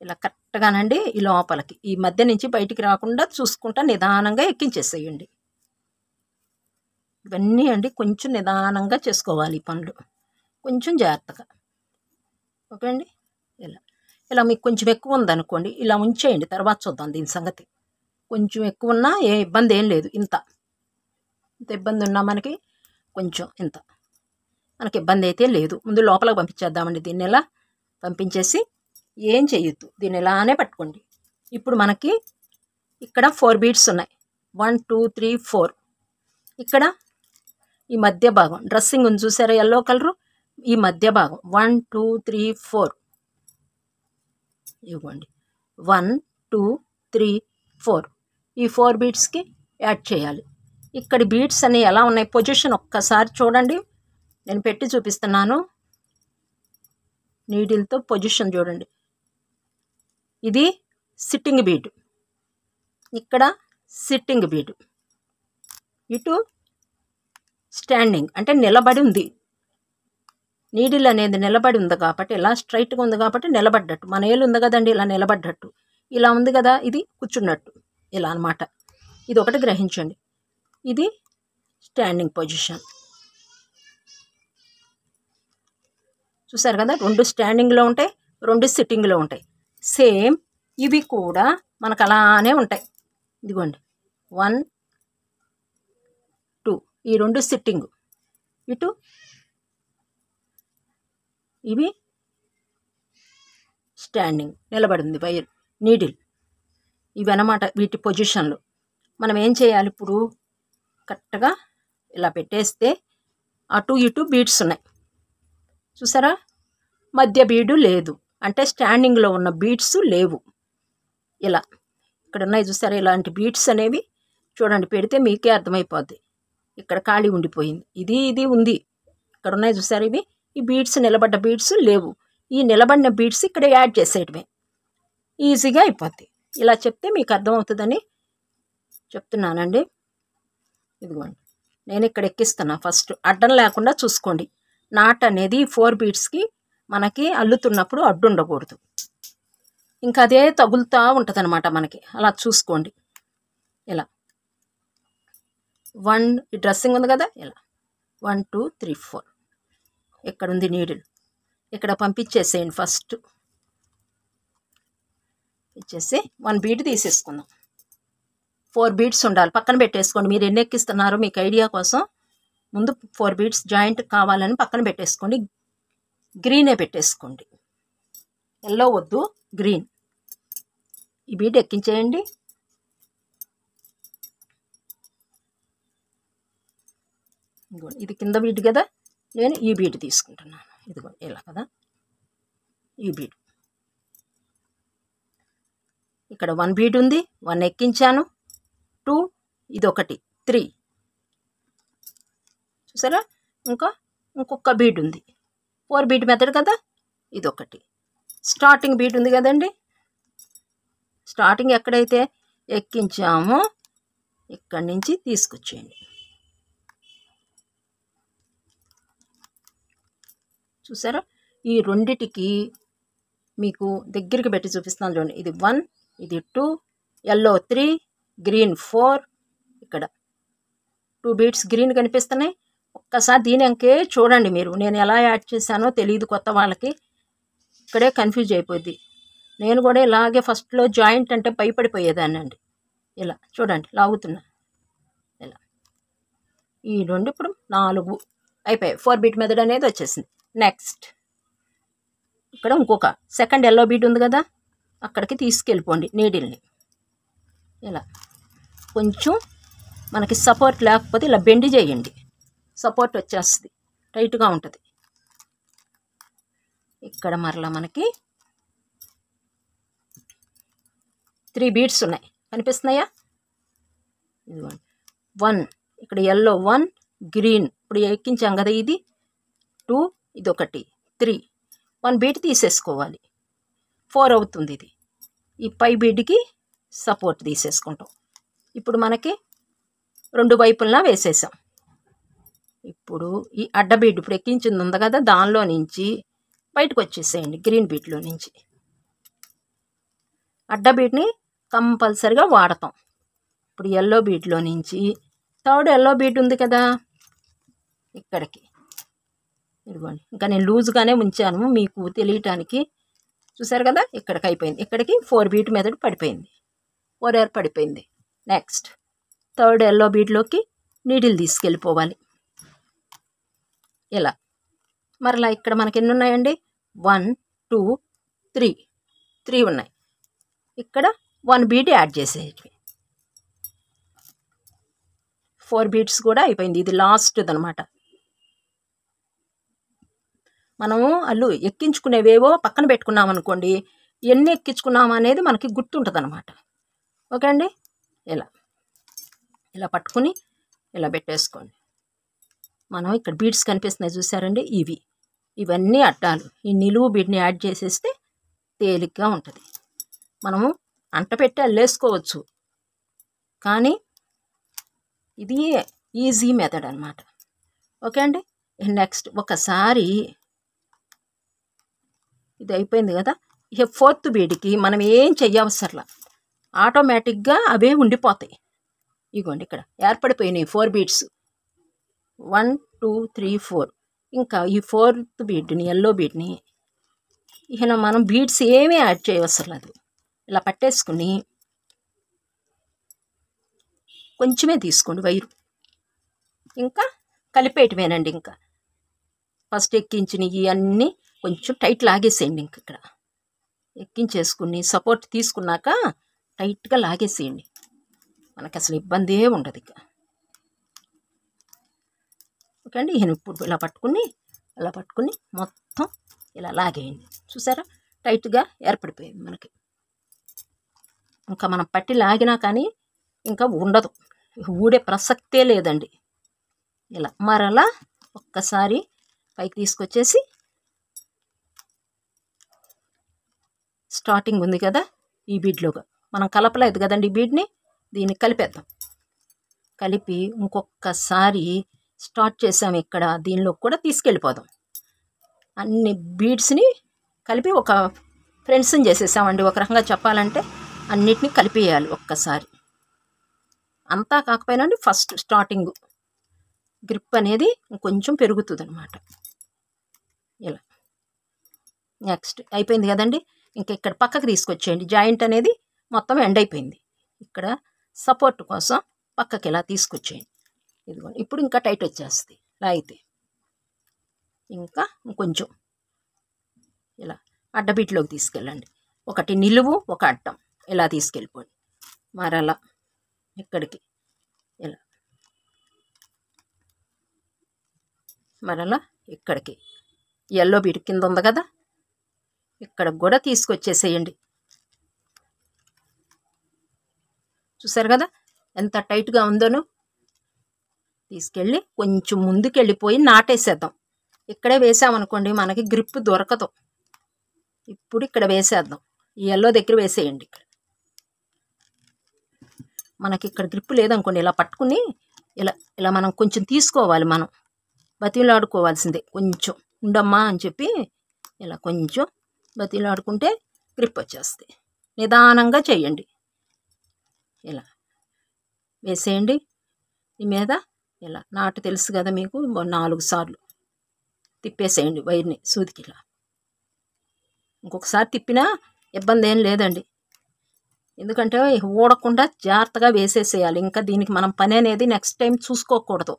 ఇలా కరెక్ట్గానండి, ఈ లోపలికి ఈ మధ్య నుంచి బయటికి రాకుండా చూసుకుంటా నిదానంగా ఎక్కించేసేయండి. ఇవన్నీ అండి కొంచెం నిదానంగా చేసుకోవాలి ఈ పనులు, కొంచెం జాగ్రత్తగా. ఓకే అండి, ఇలా మీకు కొంచెం ఎక్కువ ఉందనుకోండి, ఇలా ఉంచేయండి, తర్వాత చూద్దాం దీని సంగతి. కొంచెం ఎక్కువ ఉన్నా ఏ ఇబ్బంది ఏం లేదు. ఇంత ఇబ్బంది ఉన్నా మనకి కొంచెం ఇంత మనకి ఇబ్బంది అయితే లేదు. ముందు లోపలికి పంపించేద్దామండి. దీన్ని ఇలా పంపించేసి ఏం చేయొద్దు, దీన్ని ఇలానే పట్టుకోండి. ఇప్పుడు మనకి ఇక్కడ 4 బీడ్స్ ఉన్నాయి. 1 2 3 4. ఇక్కడ ఈ మధ్య భాగం డ్రెస్సింగ్ ఉంది చూసారా, ఎల్లో కలరు, ఈ మధ్య భాగం 1 2 3 4 ఇవ్వండి. 1 2 3 4 ఈ 4 బీడ్స్కి యాడ్ చేయాలి. ఇక్కడ బీడ్స్ అన్ని ఎలా ఉన్నాయి పొజిషన్ ఒక్కసారి చూడండి, నేను పెట్టి చూపిస్తున్నాను. నీడిల్తో పొజిషన్ చూడండి. ఇది సిట్టింగ్ బీడ్, ఇక్కడ సిట్టింగ్ బీడ్, ఇటు స్టాండింగ్ అంటే నిలబడి ఉంది. నీడిల్ అనేది నిలబడి ఉంది కాబట్టి, ఇలా స్ట్రైట్గా ఉంది కాబట్టి నిలబడ్డట్టు. మన ఏళ్ళు ఉంది కదండి ఇలా నిలబడ్డట్టు, ఇలా ఉంది కదా ఇది కూర్చున్నట్టు, ఇలా అన్నమాట. ఇది ఒకటి గ్రహించండి. ఇది స్టాండింగ్ పొజిషన్ చూసారు కదా, 2 స్టాండింగ్లో ఉంటాయి, 2 సిట్టింగ్లో ఉంటాయి. సేమ్ ఇవి కూడా మనకు అలానే ఉంటాయి. ఇదిగోండి 1 2 ఈ 2 సిట్టింగ్, ఇటు ఇవి స్టాండింగ్ నిలబడింది వైర్ నీడిల్. ఇవి అన్నమాట వీటి పొజిషన్లు. మనం ఏం చేయాలి ఇప్పుడు, కరెక్ట్గా ఇలా పెట్టేస్తే అటు ఇటు బీడ్స్ ఉన్నాయి చూసారా, మధ్య బీడు లేదు, అంటే స్టాండింగ్లో ఉన్న బీడ్స్ లేవు. ఇలా ఇక్కడ ఉన్నాయి చూసారా, ఇలాంటి బీడ్స్ అనేవి చూడండి, పెడితే మీకే అర్థమైపోద్ది. ఇక్కడ ఖాళీ ఉండిపోయింది, ఇది ఉంది, ఇక్కడ ఉన్నాయి చూసారా ఇవి. ఈ బీడ్స్ నిలబడ్డ బీడ్స్ లేవు, ఈ నిలబడిన బీడ్స్ ఇక్కడ యాడ్ చేసేయడమే, ఈజీగా అయిపోద్ది. ఇలా చెప్తే మీకు అర్థమవుతుందని చెప్తున్నానండి. ఇదిగోండి నేను ఇక్కడ ఎక్కిస్తున్నా. ఫస్ట్ అడ్డం లేకుండా చూసుకోండి. నాట్ అనేది 4 బీడ్స్కి మనకి అల్లుతున్నప్పుడు అడ్డు ఉండకూడదు. ఇంకా అదే తగులుతూ ఉంటుంది అనమాట మనకి. అలా చూసుకోండి. ఇలా 1 ఈ డ్రెస్సింగ్ ఉంది కదా, ఇలా 1 2 3 4 ఇక్కడ ఉంది నీడిల్. ఇక్కడ పంపించేసేయండి. ఫస్ట్ ఇచ్చేసి 1 బీడ్ తీసేసుకుందాం. 4 బీడ్స్ ఉండాలి. పక్కన పెట్టేసుకోండి. మీరు ఎన్ని ఎక్కిస్తున్నారో మీకు ఐడియా కోసం ముందు 4 బీడ్స్ జాయింట్ కావాలని పక్కన పెట్టేసుకోండి. గ్రీనే పెట్టేసుకోండి. ఎల్లో వద్దు, గ్రీన్. ఈ బీడ్ ఎక్కించేయండి. ఇది కింద బీడ్ కదా, నేను ఈ బీడ్ తీసుకుంటున్నాను. ఇదిగో ఇలా కదా, ఈ బీడ్. ఇక్కడ 1 బీడ్ ఉంది, 1 ఎక్కించాను. 2 ఇదొకటి 3 చూసారా. ఇంకొక బీడ్ ఉంది. 4 బీడ్ మెథడ్ కదా, ఇదొకటి. స్టార్టింగ్ బీడ్ ఉంది కదండి, స్టార్టింగ్ ఎక్కడైతే ఎక్కించామో ఇక్కడి నుంచి తీసుకొచ్చేయండి. చూసారా. ఈ రెండిటికి మీకు దగ్గరికి పెట్టి చూపిస్తాను చూడండి. ఇది 1, ఇది 2, ఎల్లో 3, గ్రీన్ 4. ఇక్కడ 2 బీడ్స్ గ్రీన్ కనిపిస్తున్నాయి. ఒక్కసారి దీని అంకే చూడండి మీరు. నేను ఎలా యాడ్ చేశానో తెలియదు కొత్త వాళ్ళకి, ఇక్కడే కన్ఫ్యూజ్ అయిపోద్ది. నేను కూడా ఇలాగే ఫస్ట్లో జాయింట్ అంటే భయపడిపోయేదాన్ని అండి. ఇలా చూడండి, లాగుతున్నా ఇలా. ఈ 2 ఇప్పుడు 4 అయిపోయాయి. 4 బీట్ మెథడ్ అనేది వచ్చేసింది. నెక్స్ట్ ఇక్కడ ఇంకొక సెకండ్ ఎల్లో బీడ్ ఉంది కదా, అక్కడికి తీసుకెళ్ళిపోండి నీడిల్ని. ఇలా కొంచెం మనకి సపోర్ట్ లేకపోతే ఇలా బెండ్ చేయండి, సపోర్ట్ వచ్చేస్తుంది, టైట్గా ఉంటుంది. ఇక్కడ మరలా మనకి 3 బీడ్స్ ఉన్నాయి, కనిపిస్తున్నాయా. ఇదిగోండి 1, ఇక్కడ ఎల్లో 1, గ్రీన్ ఇప్పుడు ఎక్కించాం కదా, ఇది 2, ఇదొకటి 3. 1 బీడ్ తీసేసుకోవాలి. 4 అవుతుంది ఇది. ఈ పై బీడ్కి సపోర్ట్ తీసేసుకుంటాం. ఇప్పుడు మనకి 2 వైపులా వేసేసాం. ఇప్పుడు ఈ అడ్డ బీడ్ ఇప్పుడు ఎక్కించింది ఉంది కదా, దానిలో నుంచి బయటకు వచ్చేసేయండి. గ్రీన్ బీడ్లో నుంచి అడ్డ బీడ్ని కంపల్సరిగా వాడతాం. ఇప్పుడు ఎల్లో బీడ్లో నుంచి థర్డ్ ఎల్లో బీడ్ ఉంది కదా, ఇక్కడికి ఇదిగోండి. ఇంకా నేను లూజ్గానే ఉంచాను మీకు తెలియటానికి. చూసారు కదా, ఇక్కడికి అయిపోయింది. ఇక్కడికి 4 బీట్ మెథడ్ పడిపోయింది, 4 ఎయిర్ పడిపోయింది. నెక్స్ట్ థర్డ్ ఎల్లో బీడ్లోకి నీడిల్ తీసుకెళ్ళిపోవాలి. ఇలా మరలా ఇక్కడ మనకి ఎన్ని ఉన్నాయండి, 1 2 3 ఉన్నాయి. ఇక్కడ 1 బీట్ యాడ్ చేసేవి. 4 బీట్స్ కూడా అయిపోయింది. ఇది లాస్ట్ది అనమాట. మనము అల్లు ఎక్కించుకునేవేవో పక్కన పెట్టుకున్నాం అనుకోండి, ఎన్ని ఎక్కించుకున్నాము అనేది మనకి గుర్తుంటుంది అనమాట. ఓకే అండి. ఇలా పట్టుకుని ఇలా పెట్టేసుకోండి. మనం ఇక్కడ బీడ్స్ కనిపిస్తున్నాయి చూసారండి, ఇవన్నీ అడ్డాలు. ఈ నిలువు బీడ్ని యాడ్ చేసేస్తే తేలిగ్గా ఉంటుంది. మనము అంట పెట్టి అల్లేసుకోవచ్చు, కానీ ఇది ఈజీ మెథడ్ అనమాట. ఓకే అండి. నెక్స్ట్ ఒకసారి ఇది అయిపోయింది కదా, ఇక 4th బీడ్కి మనం ఏం చెయ్యవసరలా, ఆటోమేటిక్గా అవే ఉండిపోతాయి. ఇగోండి ఇక్కడ ఏర్పడిపోయినాయి 4 బీడ్స్, 1 2 3 4. ఇంకా ఈ 4th బీడ్ని ఎల్లో బీడ్ని ఇక మనం బీడ్స్ ఏమీ యాడ్ చేయవసరలేదు. ఇలా పట్టేసుకుని కొంచెమే తీసుకోండి వైరు, ఇంకా కలిపేయటమేనండి. ఇంకా ఫస్ట్ ఎక్కించినవి ఇవన్నీ కొంచెం టైట్ లాగేసేయండి. ఇంక ఇక్కడ ఎక్కించేసుకుని సపోర్ట్ తీసుకున్నాక టైట్గా లాగేసేయండి, మనకి అసలు ఇబ్బంది ఉండదు ఇక. ఓకే అండి. ఇప్పుడు ఇలా పట్టుకుని మొత్తం ఇలా లాగేయండి. చూసారా, టైట్గా ఏర్పడిపోయింది మనకి. ఇంకా మనం పట్టి లాగినా కానీ ఇంకా ఉండదు, ఊడే ప్రసక్తే లేదండి. ఇలా మరలా ఒక్కసారి పైకి తీసుకొచ్చేసి స్టార్టింగ్ ఉంది కదా, ఈ బీడ్లోగా మనం కలపలేదు కదండి ఈ బీడ్ని, దీన్ని కలిపేద్దాం. కలిపి ఇంకొకసారి స్టార్ట్ చేసాము ఇక్కడ, దీనిలో కూడా తీసుకెళ్ళిపోదాం. అన్ని బీడ్స్ని కలిపి ఒక ఫ్రెండ్స్ని చేసేసామండి. ఒక రకంగా చెప్పాలంటే అన్నిటినీ కలిపేయాలి ఒక్కసారి. అంతా కాకపోయినా ఫస్ట్ స్టార్టింగ్ గ్రిప్ అనేది కొంచెం పెరుగుతుంది అనమాట. ఇలా నెక్స్ట్ అయిపోయింది కదండి. ఇంకా ఇక్కడ పక్కకు తీసుకొచ్చేయండి. జాయింట్ అనేది మొత్తం ఎండ్ అయిపోయింది. ఇక్కడ సపోర్ట్ కోసం పక్కకి ఇలా తీసుకొచ్చేయండి. ఇదిగోండి. ఇప్పుడు ఇంకా టైట్ వచ్చేస్తుంది. ఇలా అయితే ఇంకా కొంచెం ఇలా అడ్డబిట్లోకి తీసుకెళ్ళండి. ఒకటి నిలువు, ఒక అడ్డం, ఇలా తీసుకెళ్ళిపోండి. మరలా ఇక్కడికి ఇలా, మరలా ఇక్కడికి ఎల్లో బీట్ కింద ఉంది కదా, ఇక్కడ కూడా తీసుకొచ్చేసేయండి. చూసారు కదా ఎంత టైట్గా ఉందోను. తీసుకెళ్ళి కొంచెం ముందుకు వెళ్ళిపోయి నాటేసేద్దాం. ఇక్కడే వేసామనుకోండి మనకి గ్రిప్ దొరకదు. ఇప్పుడు ఇక్కడ వేసేద్దాం. ఈ ఎల్లో దగ్గర వేసేయండి. ఇక్కడ మనకి ఇక్కడ గ్రిప్ లేదనుకోండి, ఇలా పట్టుకుని ఇలా ఇలా మనం కొంచెం తీసుకోవాలి. మనం బతిలాడుకోవాల్సిందే. కొంచెం ఉండమ్మా అని చెప్పి ఇలా కొంచెం బతిలాడుకుంటే గ్రిప్ వచ్చేస్తుంది. నిదానంగా చేయండి. ఇలా వేసేయండి. ఈ మీద ఇలా నాటు తెలుసు కదా మీకు, 4 సార్లు తిప్పేసేయండి వైర్ని సూదికి. ఇలా ఇంకొకసారి తిప్పినా ఇబ్బంది ఏం లేదండి. ఎందుకంటే ఊడకుండా జాగ్రత్తగా వేసేసేయాలి. ఇంకా దీనికి మనం పని అనేది నెక్స్ట్ టైం చూసుకోకూడదు.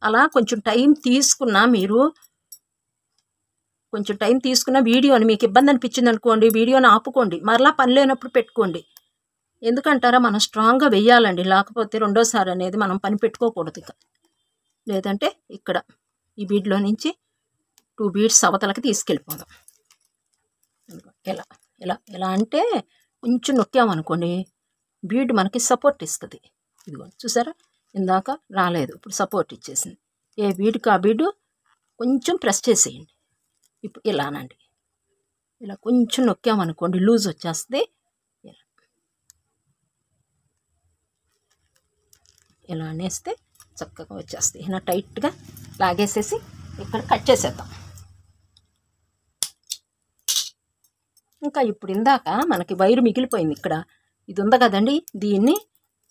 అలా కొంచెం టైం తీసుకున్నా, మీరు కొంచెం టైం తీసుకున్న వీడియోని మీకు ఇబ్బంది అనిపించింది అనుకోండి, వీడియోని ఆపుకోండి. మరలా పని లేనప్పుడు పెట్టుకోండి. ఎందుకంటారా, మనం స్ట్రాంగ్గా వెయ్యాలండి. లేకపోతే రెండోసారి అనేది మనం పని పెట్టుకోకూడదు. ఇక లేదంటే ఇక్కడ ఈ బీడ్లో నుంచి 2 బీడ్స్ అవతలకి తీసుకెళ్ళిపోదాం. ఎలా ఎలా ఎలా అంటే కొంచెం నొక్కామనుకోండి బీడ్ మనకి సపోర్ట్ ఇస్తుంది. ఇదిగో చూసారా, ఇందాక రాలేదు, ఇప్పుడు సపోర్ట్ ఇచ్చేసింది. ఏ బీడ్కి ఆ బీడు కొంచెం ప్రెస్ చేసేయండి. ఇప్పుడు ఇలానండి, ఇలా కొంచెం నొక్కామనుకోండి లూజ్ వచ్చేస్తుంది. ఇలా అనేస్తే చక్కగా వచ్చేస్తాయి. ఇలా టైట్గా లాగేసేసి ఇక్కడ కట్ చేసేద్దాం. ఇంకా ఇప్పుడు ఇందాక మనకి వైరు మిగిలిపోయింది. ఇక్కడ ఇది ఉంది కదండి, దీన్ని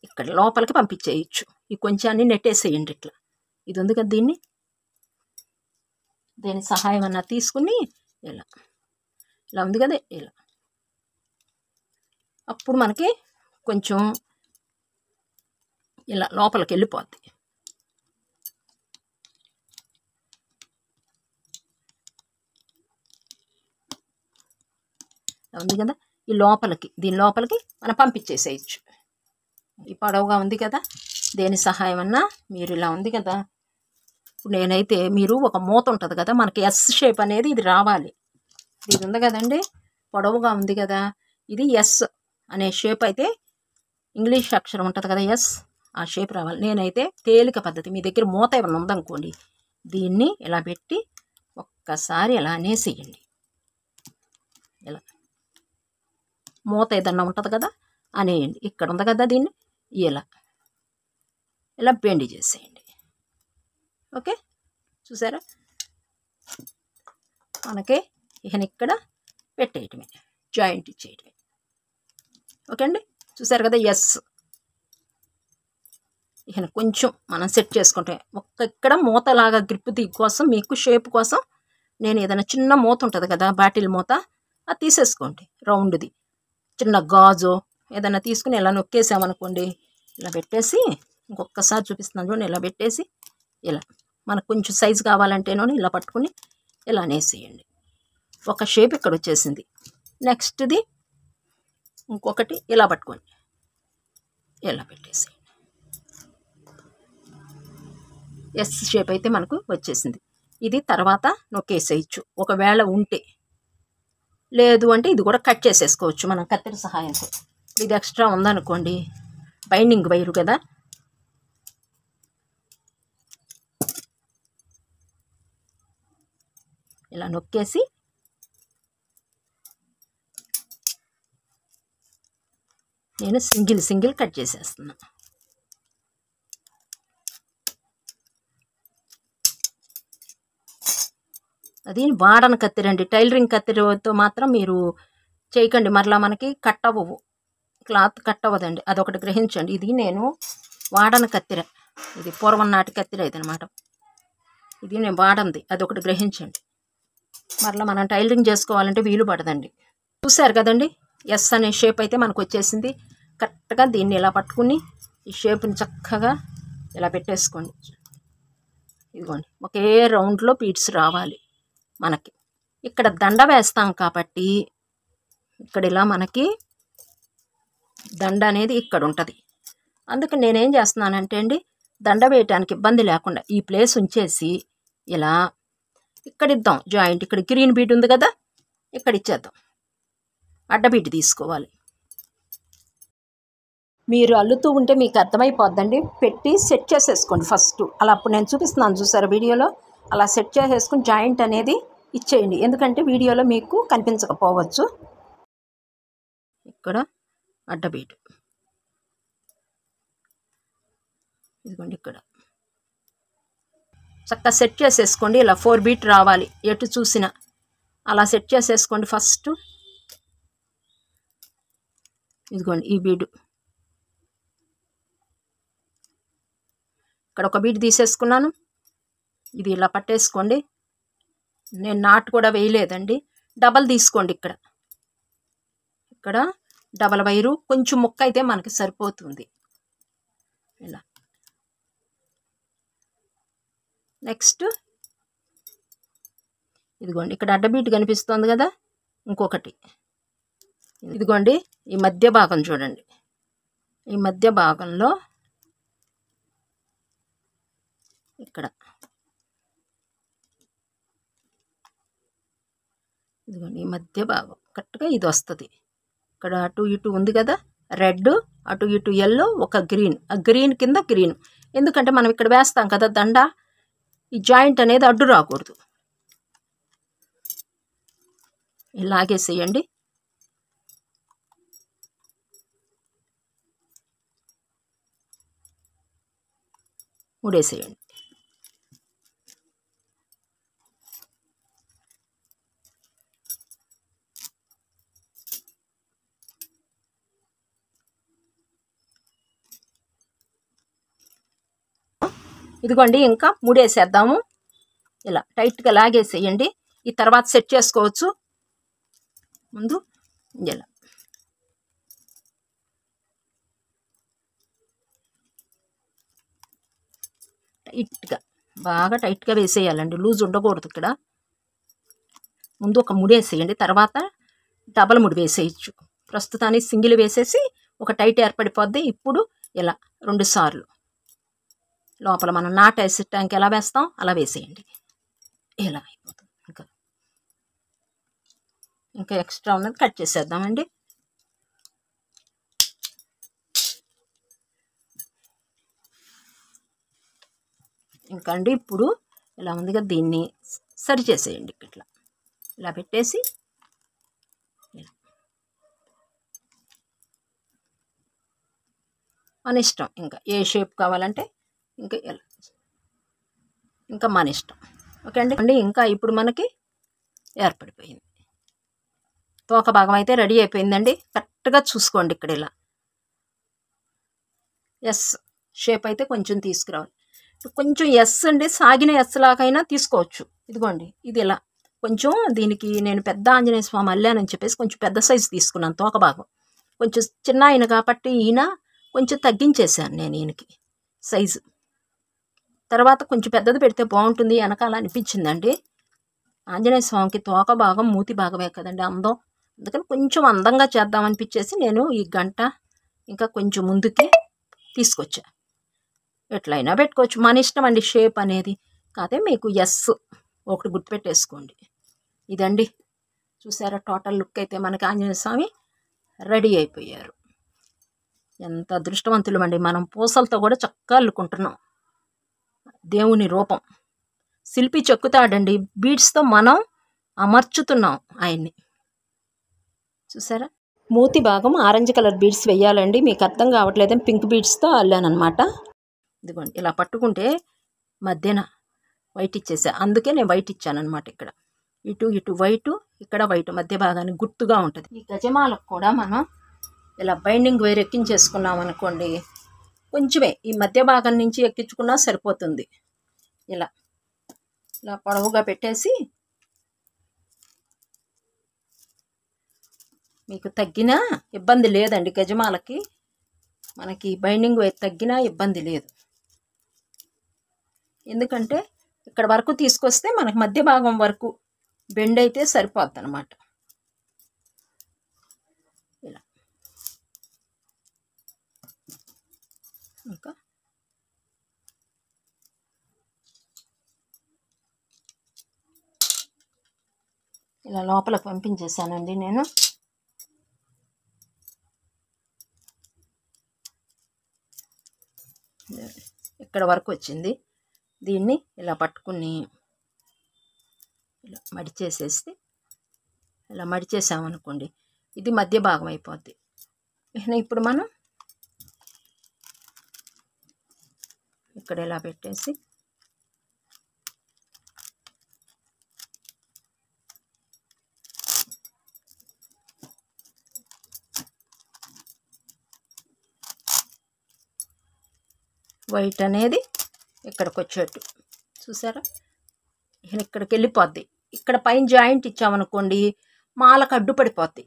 ఇక్కడ లోపలికి పంపించేయచ్చు. ఈ కొంచెాన్ని నెట్టేసేయండి. ఇట్లా ఇది ఉంది కదా, దీని సహాయం అన్నా తీసుకుని ఇలా ఇలా ఉంది కదా, ఇలా అప్పుడు మనకి కొంచెం ఇలా లోపలికి వెళ్ళిపోద్ది. ఉంది కదా, ఈ లోపలికి దీని లోపలికి మనం పంపించేసేయచ్చు. ఈ పొడవుగా ఉంది కదా, దేని సహాయం అన్నా మీరు ఇలా ఉంది కదా. ఇప్పుడు నేనైతే మీరు ఒక మూత ఉంటుంది కదా, మనకి ఎస్ షేప్ అనేది ఇది రావాలి. ఇది ఉంది కదండి, పొడవుగా ఉంది కదా, ఇది ఎస్ అనే షేప్ అయితే ఇంగ్లీష్ అక్షరం ఉంటుంది కదా, ఎస్, ఆ షేప్ రావాలి. నేనైతే తేలిక పద్ధతి, మీ దగ్గర మూత ఏమైనా ఉందనుకోండి, దీన్ని ఇలా పెట్టి ఒక్కసారి ఇలా అనేసేయండి. ఇలా మూత ఏదన్నా ఉంటుంది కదా అనేయండి. ఇక్కడ ఉంది కదా, దీన్ని ఇలా ఇలా బెండి చేసేయండి. ఓకే, చూసారా, మనకి ఇక ఇక్కడ పెట్టేయటమే, జాయింట్ ఇచ్చేయటమే. ఓకే అండి, చూసారు కదా, ఎస్. ఇక కొంచెం మనం సెట్ చేసుకుంటే ఇక్కడ మూతలాగా గ్రిప్ కోసం మీకు షేప్ కోసం నేను ఏదైనా చిన్న మూత ఉంటుంది కదా, బాటిల్ మూత, అది తీసేసుకోండి. రౌండ్ది చిన్న గాజు ఏదైనా తీసుకుని ఇలా నొక్కేసామనుకోండి, ఇలా పెట్టేసి ఇంకొకసారి చూపిస్తున్నాను చూడండి, ఇలా పెట్టేసి ఇలా మనకు కొంచెం సైజు కావాలంటేనో ఇలా పట్టుకుని ఇలా అనేసేయండి. ఒక షేప్ ఇక్కడ వచ్చేసింది. నెక్స్ట్ది ఇంకొకటి ఇలా పట్టుకోండి, ఇలా పెట్టేసేయండి. ఎస్ షేప్ అయితే మనకు వచ్చేసింది. ఇది తర్వాత నొక్కేసేయచ్చు ఒకవేళ ఉంటే. లేదు అంటే ఇది కూడా కట్ చేసేసుకోవచ్చు మనం కత్తెర సహాయంతో. ఇది ఎక్స్ట్రా ఉందనుకోండి, బైండింగ్ వైరు కదా, ఇలా నొక్కేసి నేను సింగిల్ కట్ చేసేస్తున్నా. అది వాడని కత్తిరి అండి. టైలరింగ్ కత్తిరితో మాత్రం మీరు చేయకండి, మరలా మనకి కట్ అవ్వవు, క్లాత్ కట్ అవ్వదండి, అదొకటి గ్రహించండి. ఇది నేను వాడని కత్తిర, ఇది పూర్వం నాటి కత్తిర ఇదనమాట. ఇది నేను వాడంది, అదొకటి గ్రహించండి. మరలా మనం టైలరింగ్ చేసుకోవాలంటే వీలు పడదండి. చూసారు కదండి, ఎస్ అనే షేప్ అయితే మనకు వచ్చేసింది. కరెక్ట్గా దీన్ని ఇలా పట్టుకుని ఈ షేప్ని చక్కగా ఇలా పెట్టేసుకోండి. ఇదిగోండి, ఒకే రౌండ్లో బీడ్స్ రావాలి మనకి. ఇక్కడ దండ వేస్తాం కాబట్టి ఇక్కడ ఇలా మనకి దండ అనేది ఇక్కడ ఉంటుంది. అందుకని నేనేం చేస్తున్నానంటే అండి, దండ వేయటానికి ఇబ్బంది లేకుండా ఈ ప్లేస్ ఉంచేసి ఇలా ఇక్కడ ఇద్దాం జాయింట్. ఇక్కడ గ్రీన్ బీడ్ ఉంది కదా, ఇక్కడ ఇచ్చేద్దాం. అడ్డబీట్ తీసుకోవాలి. మీరు అల్లుతూ ఉంటే మీకు అర్థమైపోద్దండి. పెట్టి సెట్ చేసేసుకోండి ఫస్ట్. అలా అప్పుడు నేను చూపిస్తున్నాను చూసారా వీడియోలో, అలా సెట్ చేసేసుకుని జాయింట్ అనేది ఇచ్చేయండి. ఎందుకంటే వీడియోలో మీకు కనిపించకపోవచ్చు. ఇక్కడ అడ్డబీటు ఇదిగోండి, ఇక్కడ చక్కగా సెట్ చేసేసుకోండి. ఇలా 4 బీట్ రావాలి ఎటు చూసినా, అలా సెట్ చేసేసుకోండి ఫస్ట్. ఇదిగోండి ఈ బీడు, ఇక్కడ ఒక బీట్ తీసేసుకున్నాను. ఇది ఇలా పట్టేసుకోండి. నేను నాట్ కూడా వేయలేదండి, డబల్ తీసుకోండి. ఇక్కడ డబల్ వైరు కొంచెం ముక్క అయితే మనకి సరిపోతుంది. ఇలా నెక్స్ట్ ఇదిగోండి, ఇక్కడ అడ్డబీట్ కనిపిస్తుంది కదా, ఇంకొకటి ఇదిగోండి ఈ మధ్య భాగం చూడండి. ఈ మధ్య భాగంలో ఇక్కడ ఇదిగోండి ఈ మధ్య భాగం కరెక్ట్గా ఇది వస్తుంది. ఇక్కడ అటు ఇటు ఉంది కదా రెడ్, అటు ఇటు ఎల్లో, ఒక గ్రీన్, ఆ గ్రీన్ కింద గ్రీన్. ఎందుకంటే మనం ఇక్కడ వేస్తాం కదా దండ, ఈ జాయింట్ అనేది అడ్డు రాకూడదు. ఇలాగేసేయండి. ముడేసేయండి. ఇదిగోండి ఇంకా ముడేసేద్దాము. ఇలా టైట్గా లాగేసేయండి. ఈ తర్వాత సెట్ చేసుకోవచ్చు. ముందు ఇలా టైట్గా, బాగా టైట్గా వేసేయాలండి, లూజ్ ఉండకూడదు. ఇక్కడ ముందు ఒక ముడేసేయండి, తర్వాత డబల్ ముడి వేసేయచ్చు. ప్రస్తుతానికి సింగిల్ వేసేసి ఒక టైట్ ఏర్పడిపోద్ది. ఇప్పుడు ఇలా 2 సార్లు లోపల మనం నాట్ వేసేటానికి ఎలా వేస్తాం అలా వేసేయండి. ఇలా అయిపోతుంది. ఇంకా ఎక్స్ట్రా ఉన్నది కట్ చేసేద్దామండి. ఇంకా అండి ఇప్పుడు ఇలా ఉంది కదా, దీన్ని సరి చేసేయండి. ఇట్లా ఇలా పెట్టేసి మన ఇష్టం, ఇంకా ఏ షేప్ కావాలంటే ఇంకా ఎలా, ఇంకా మన ఇష్టం. ఓకే అండి. ఇంకా ఇప్పుడు మనకి ఏర్పడిపోయింది. తోక భాగం అయితే రెడీ అయిపోయిందండి. కరెక్ట్గా చూసుకోండి. ఇక్కడ ఇలా ఎస్ షేప్ అయితే కొంచెం తీసుకురావాలి. కొంచెం ఎస్ అండి, సాగిన ఎస్ లాగైనా తీసుకోవచ్చు. ఇదిగోండి ఇది ఇలా కొంచెం, దీనికి నేను పెద్ద ఆంజనేయ స్వామి అల్లానని చెప్పేసి కొంచెం పెద్ద సైజు తీసుకున్నాను. తోక భాగం కొంచెం చిన్న ఆయన కాబట్టి ఈయన కొంచెం తగ్గించేశాను నేను ఈయనకి సైజు. తర్వాత కొంచెం పెద్దది పెడితే బాగుంటుంది వెనకాల అనిపించిందండి. ఆంజనేయ స్వామికి తోక భాగం మూతి భాగమే కదండి అందం, అందుకని కొంచెం అందంగా చేద్దామనిపించేసి నేను ఈ గంట ఇంకా కొంచెం ముందుకి తీసుకొచ్చా. ఎట్లయినా పెట్టుకోవచ్చు, మన ఇష్టం అండి షేప్ అనేది. కాకపోతే మీకు ఎస్ ఒకటి గుర్తుపెట్టేసుకోండి. ఇదండి చూసారా, టోటల్ లుక్ అయితే మనకి ఆంజనేయ స్వామి రెడీ అయిపోయారు. ఎంత అదృష్టవంతులమండి, మనం పూసలతో కూడా చక్కగా అల్లుకుంటున్నాం. దేవుని రూపం శిల్పి చెక్కుతాడండి, బీడ్స్తో మనం అమర్చుతున్నాం ఆయన్ని. చూసారా, మూతి భాగం ఆరెంజ్ కలర్ బీడ్స్ వేయాలండి. మీకు అర్థం కావట్లేదని పింక్ బీడ్స్తో అల్లానమాట. ఇదిగోండి ఇలా పట్టుకుంటే మధ్యన వైట్ ఇచ్చేసా, అందుకే నేను వైట్ ఇచ్చానమాట ఇక్కడ. ఇటు ఇటు వైటు, ఇక్కడ వైటు మధ్య భాగానికి గుర్తుగా ఉంటుంది. ఈ గజమాలకు కూడా మనం ఇలా బైండింగ్ వైర్ ఎక్కించేసుకున్నాం అనుకోండి, కొంచెమే ఈ మధ్య భాగం నుంచి ఎక్కించుకున్నా సరిపోతుంది. ఇలా ఇలా పొడవుగా పెట్టేసి మీకు తగ్గినా ఇబ్బంది లేదండి. గజమాలకి మనకి బైండింగ్ వైర్ తగ్గినా ఇబ్బంది లేదు. ఎందుకంటే ఇక్కడ వరకు తీసుకొస్తే మనకు మధ్య భాగం వరకు బెండ్ అయితే సరిపోద్ది అన్నమాట. ఇలా ఇంకా ఇలా లోపలికి పంపించేసానండి నేను. ఇక్కడ వరకు వచ్చింది. దీన్ని ఇలా పట్టుకుని ఇలా మడిచేసేసి ఇలా మడిచేసామనుకోండి, ఇది మధ్య భాగం అయిపోద్ది. ఇప్పుడు మనం ఇక్కడ ఇలా పెట్టేసి వైట్ అనేది ఇక్కడికి వచ్చేట్టు చూసారా, ఇక్కడికి వెళ్ళిపోద్ది. ఇక్కడ పైన జాయింట్ ఇచ్చామనుకోండి మాలకు అడ్డుపడిపోద్ది.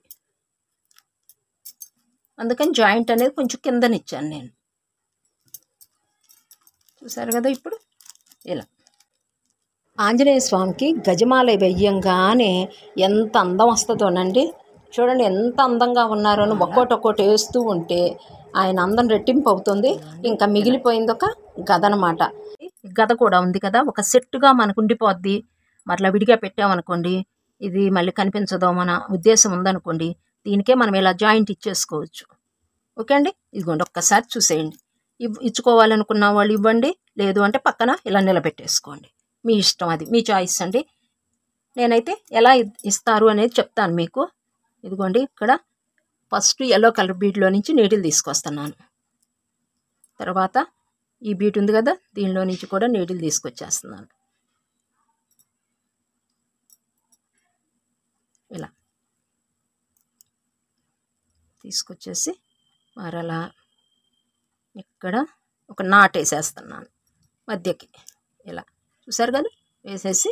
అందుకని జాయింట్ అనేది కొంచెం కిందనిచ్చాను నేను. చూసారు కదా. ఇప్పుడు ఇలా ఆంజనేయ స్వామికి గజమాల వెయ్యంగానే ఎంత అందం వస్తుందోనండి. చూడండి ఎంత అందంగా ఉన్నారో. ఒక్కోటి వేస్తూ ఉంటే ఆయన అందం రెట్టింపు అవుతుంది. ఇంకా మిగిలిపోయింది ఒక గద అనమాట. గద కూడా ఉంది కదా, ఒక సెట్టుగా మనకు ఉండిపోద్ది. మరలా విడిగా పెట్టామనుకోండి ఇది మళ్ళీ కనిపించదో మన ఉద్దేశం ఉందనుకోండి, దీనికే మనం ఇలా జాయింట్ ఇచ్చేసుకోవచ్చు. ఓకే అండి, ఇదిగోండి ఒక్కసారి చూసేయండి. ఇచ్చుకోవాలనుకున్న వాళ్ళు ఇవ్వండి, లేదు అంటే పక్కన ఇలా నిలబెట్టేసుకోండి. మీ ఇష్టం, అది మీ చాయిస్ అండి. నేనైతే ఎలా ఇస్తారు అనేది చెప్తాను మీకు. ఇదిగోండి ఇక్కడ ఫస్ట్ ఎల్లో కలర్ బీడ్లో నుంచి నీడిల్ తీసుకొస్తున్నాను. తర్వాత ఈ బీట్ ఉంది కదా, దీనిలో నుంచి కూడా నీడిల్ తీసుకొచ్చేస్తున్నాను. ఇలా తీసుకొచ్చేసి మరలా ఇక్కడ ఒక నాట్ వేసేస్తున్నాను మధ్యకి. ఇలా చూసారు కదా, వేసేసి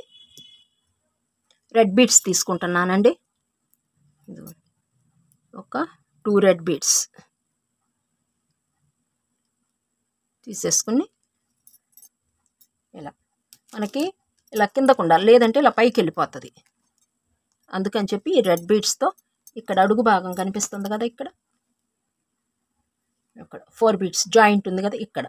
రెడ్ బీడ్స్ తీసుకుంటున్నానండి. ఒక 2 రెడ్ బీడ్స్ తీసేసుకుని ఇలా మనకి ఇలా కిందకు ఉండాలి, లేదంటే ఇలా పైకి వెళ్ళిపోతుంది. అందుకని చెప్పి ఈ రెడ్ బీడ్స్తో ఇక్కడ అడుగు భాగం కనిపిస్తుంది కదా, ఇక్కడ 4 బీడ్స్ జాయింట్ ఉంది కదా, ఇక్కడ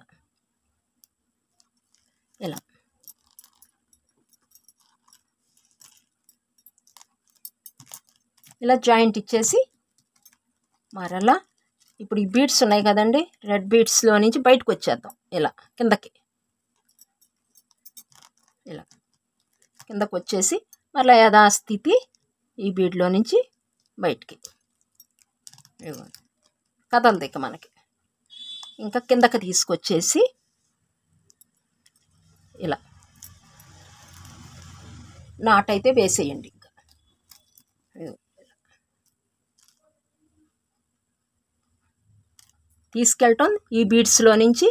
ఇలా జాయింట్ ఇచ్చేసి మరలా ఇప్పుడు ఈ బీడ్స్ ఉన్నాయి కదండి, రెడ్ బీడ్స్లో నుంచి బయటకు వచ్చేద్దాం. ఇలా కిందకి ఇలా కిందకు వచ్చేసి మరలా యథాస్థితి ఈ బీడ్లో నుంచి బయటికి కదలదు ఇక మనకి. ఇంకా కిందకి తీసుకొచ్చేసి ఇలా నాట్ అయితే వేసేయండి. ఇంకా తీసుకెళ్ళటం ఈ బీడ్స్లో నుంచి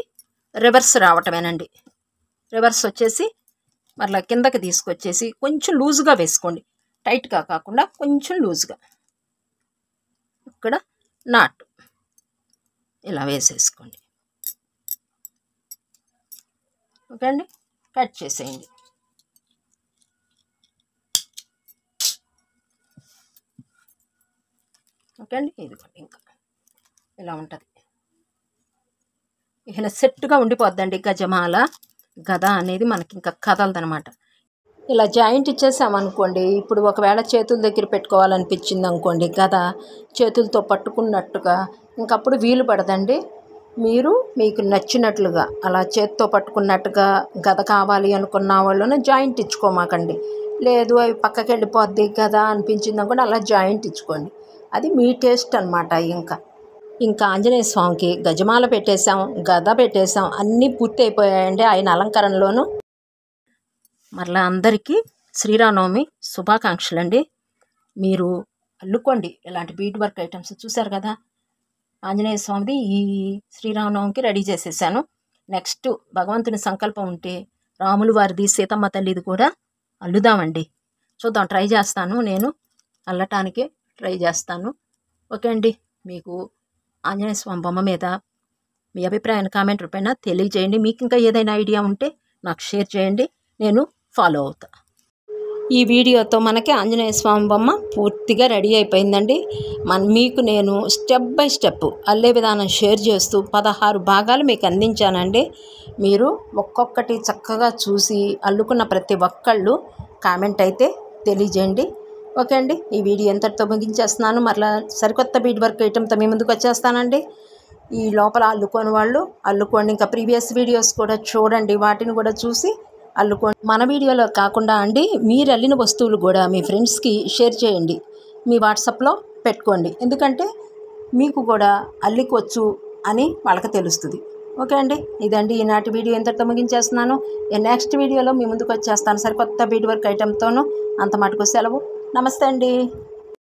రివర్స్ రావటమేనండి. రివర్స్ వచ్చేసి మరలా కిందకి తీసుకొచ్చేసి కొంచెం లూజ్గా వేసుకోండి, టైట్గా కాకుండా కొంచెం లూజ్గా. ఇక్కడ నాట్ ఇలా వేసేసుకోండి. ఓకే అండి, కట్ చేసేయండి. ఓకే అండి, ఇదిగోండి ఇంకా ఇలా ఉంటుంది. ఇక సెట్గా ఉండిపోద్దండి గజమాల. గద అనేది మనకి ఇంకా కదలదనమాట. ఇలా జాయింట్ ఇచ్చేసామనుకోండి, ఇప్పుడు ఒకవేళ చేతుల దగ్గర పెట్టుకోవాలనిపించింది అనుకోండి, గద చేతులతో పట్టుకున్నట్టుగా ఇంకప్పుడు వీలు పడదండి. మీరు మీకు నచ్చినట్లుగా అలా చేతితో పట్టుకున్నట్టుగా గద కావాలి అనుకున్న వాళ్ళను జాయింట్ ఇచ్చుకోమాకండి. లేదు అవి పక్కకి వెళ్ళిపోద్ది కదా అనిపించింది అనుకోండి, అలా జాయింట్ ఇచ్చుకోండి. అది మీ టేస్ట్ అనమాట. ఇంకా ఆంజనేయ స్వామికి గజమాల పెట్టేశాం, గద పెట్టేశాం, అన్నీ పూర్తి అయిపోయాయండి ఆయన అలంకరణలోను. మరలా అందరికీ శ్రీరామనవమి శుభాకాంక్షలు అండి. మీరు అల్లుకోండి ఇలాంటి బీట్ వర్క్ ఐటమ్స్. చూశారు కదా, ఆంజనేయ స్వామిది ఈ శ్రీరామనవమికి రెడీ చేసేసాను. నెక్స్ట్ భగవంతుని సంకల్పం ఉంటే రాములు వారిది, సీతమ్మ తల్లిది కూడా అల్లుదామండి. చూద్దాం, ట్రై చేస్తాను. నేను అల్లటానికి ట్రై చేస్తాను. ఓకే అండి, మీకు ఆంజనేయ స్వామి బొమ్మ మీద మీ అభిప్రాయాన్ని కామెంట్ రూపేణ తెలియజేయండి. మీకు ఇంకా ఏదైనా ఐడియా ఉంటే నాకు షేర్ చేయండి, నేను ఫాలో అవుతా. ఈ వీడియోతో మనకి ఆంజనేయ స్వామి బొమ్మ పూర్తిగా రెడీ అయిపోయిందండి. మీకు నేను స్టెప్ బై స్టెప్ అల్లే విధానం షేర్ చేస్తూ 16 భాగాలు మీకు అందించానండి. మీరు ఒక్కొక్కటి చక్కగా చూసి అల్లుకున్న ప్రతి ఒక్కళ్ళు కామెంట్ అయితే తెలియజేయండి. ఓకే అండి, ఈ వీడియో ఎంతటితో ముగించేస్తున్నాను. మరలా సరికొత్త బీట్ వర్క్ ఐటమ్తో మీ ముందుకు వచ్చేస్తానండి. ఈ లోపల అల్లుకోని వాళ్ళు అల్లుకోండి. ఇంకా ప్రీవియస్ వీడియోస్ కూడా చూడండి, వాటిని కూడా చూసి అల్లుకోండి. మన వీడియోలో కాకుండా అండి, మీరు అల్లిన వస్తువులు కూడా మీ ఫ్రెండ్స్కి షేర్ చేయండి, మీ వాట్సాప్లో పెట్టుకోండి. ఎందుకంటే మీకు కూడా అల్లికొచ్చు అని వాళ్ళకి తెలుస్తుంది. ఓకే అండి, ఇదండి ఈనాటి వీడియో ఎంతటితో ముగించేస్తున్నాను. నెక్స్ట్ వీడియోలో మీ ముందుకు వచ్చేస్తాను సరికొత్త బీట్ వర్క్ ఐటెంతోనూ. అంత మటుకు సెలవు. నమస్తే అండి.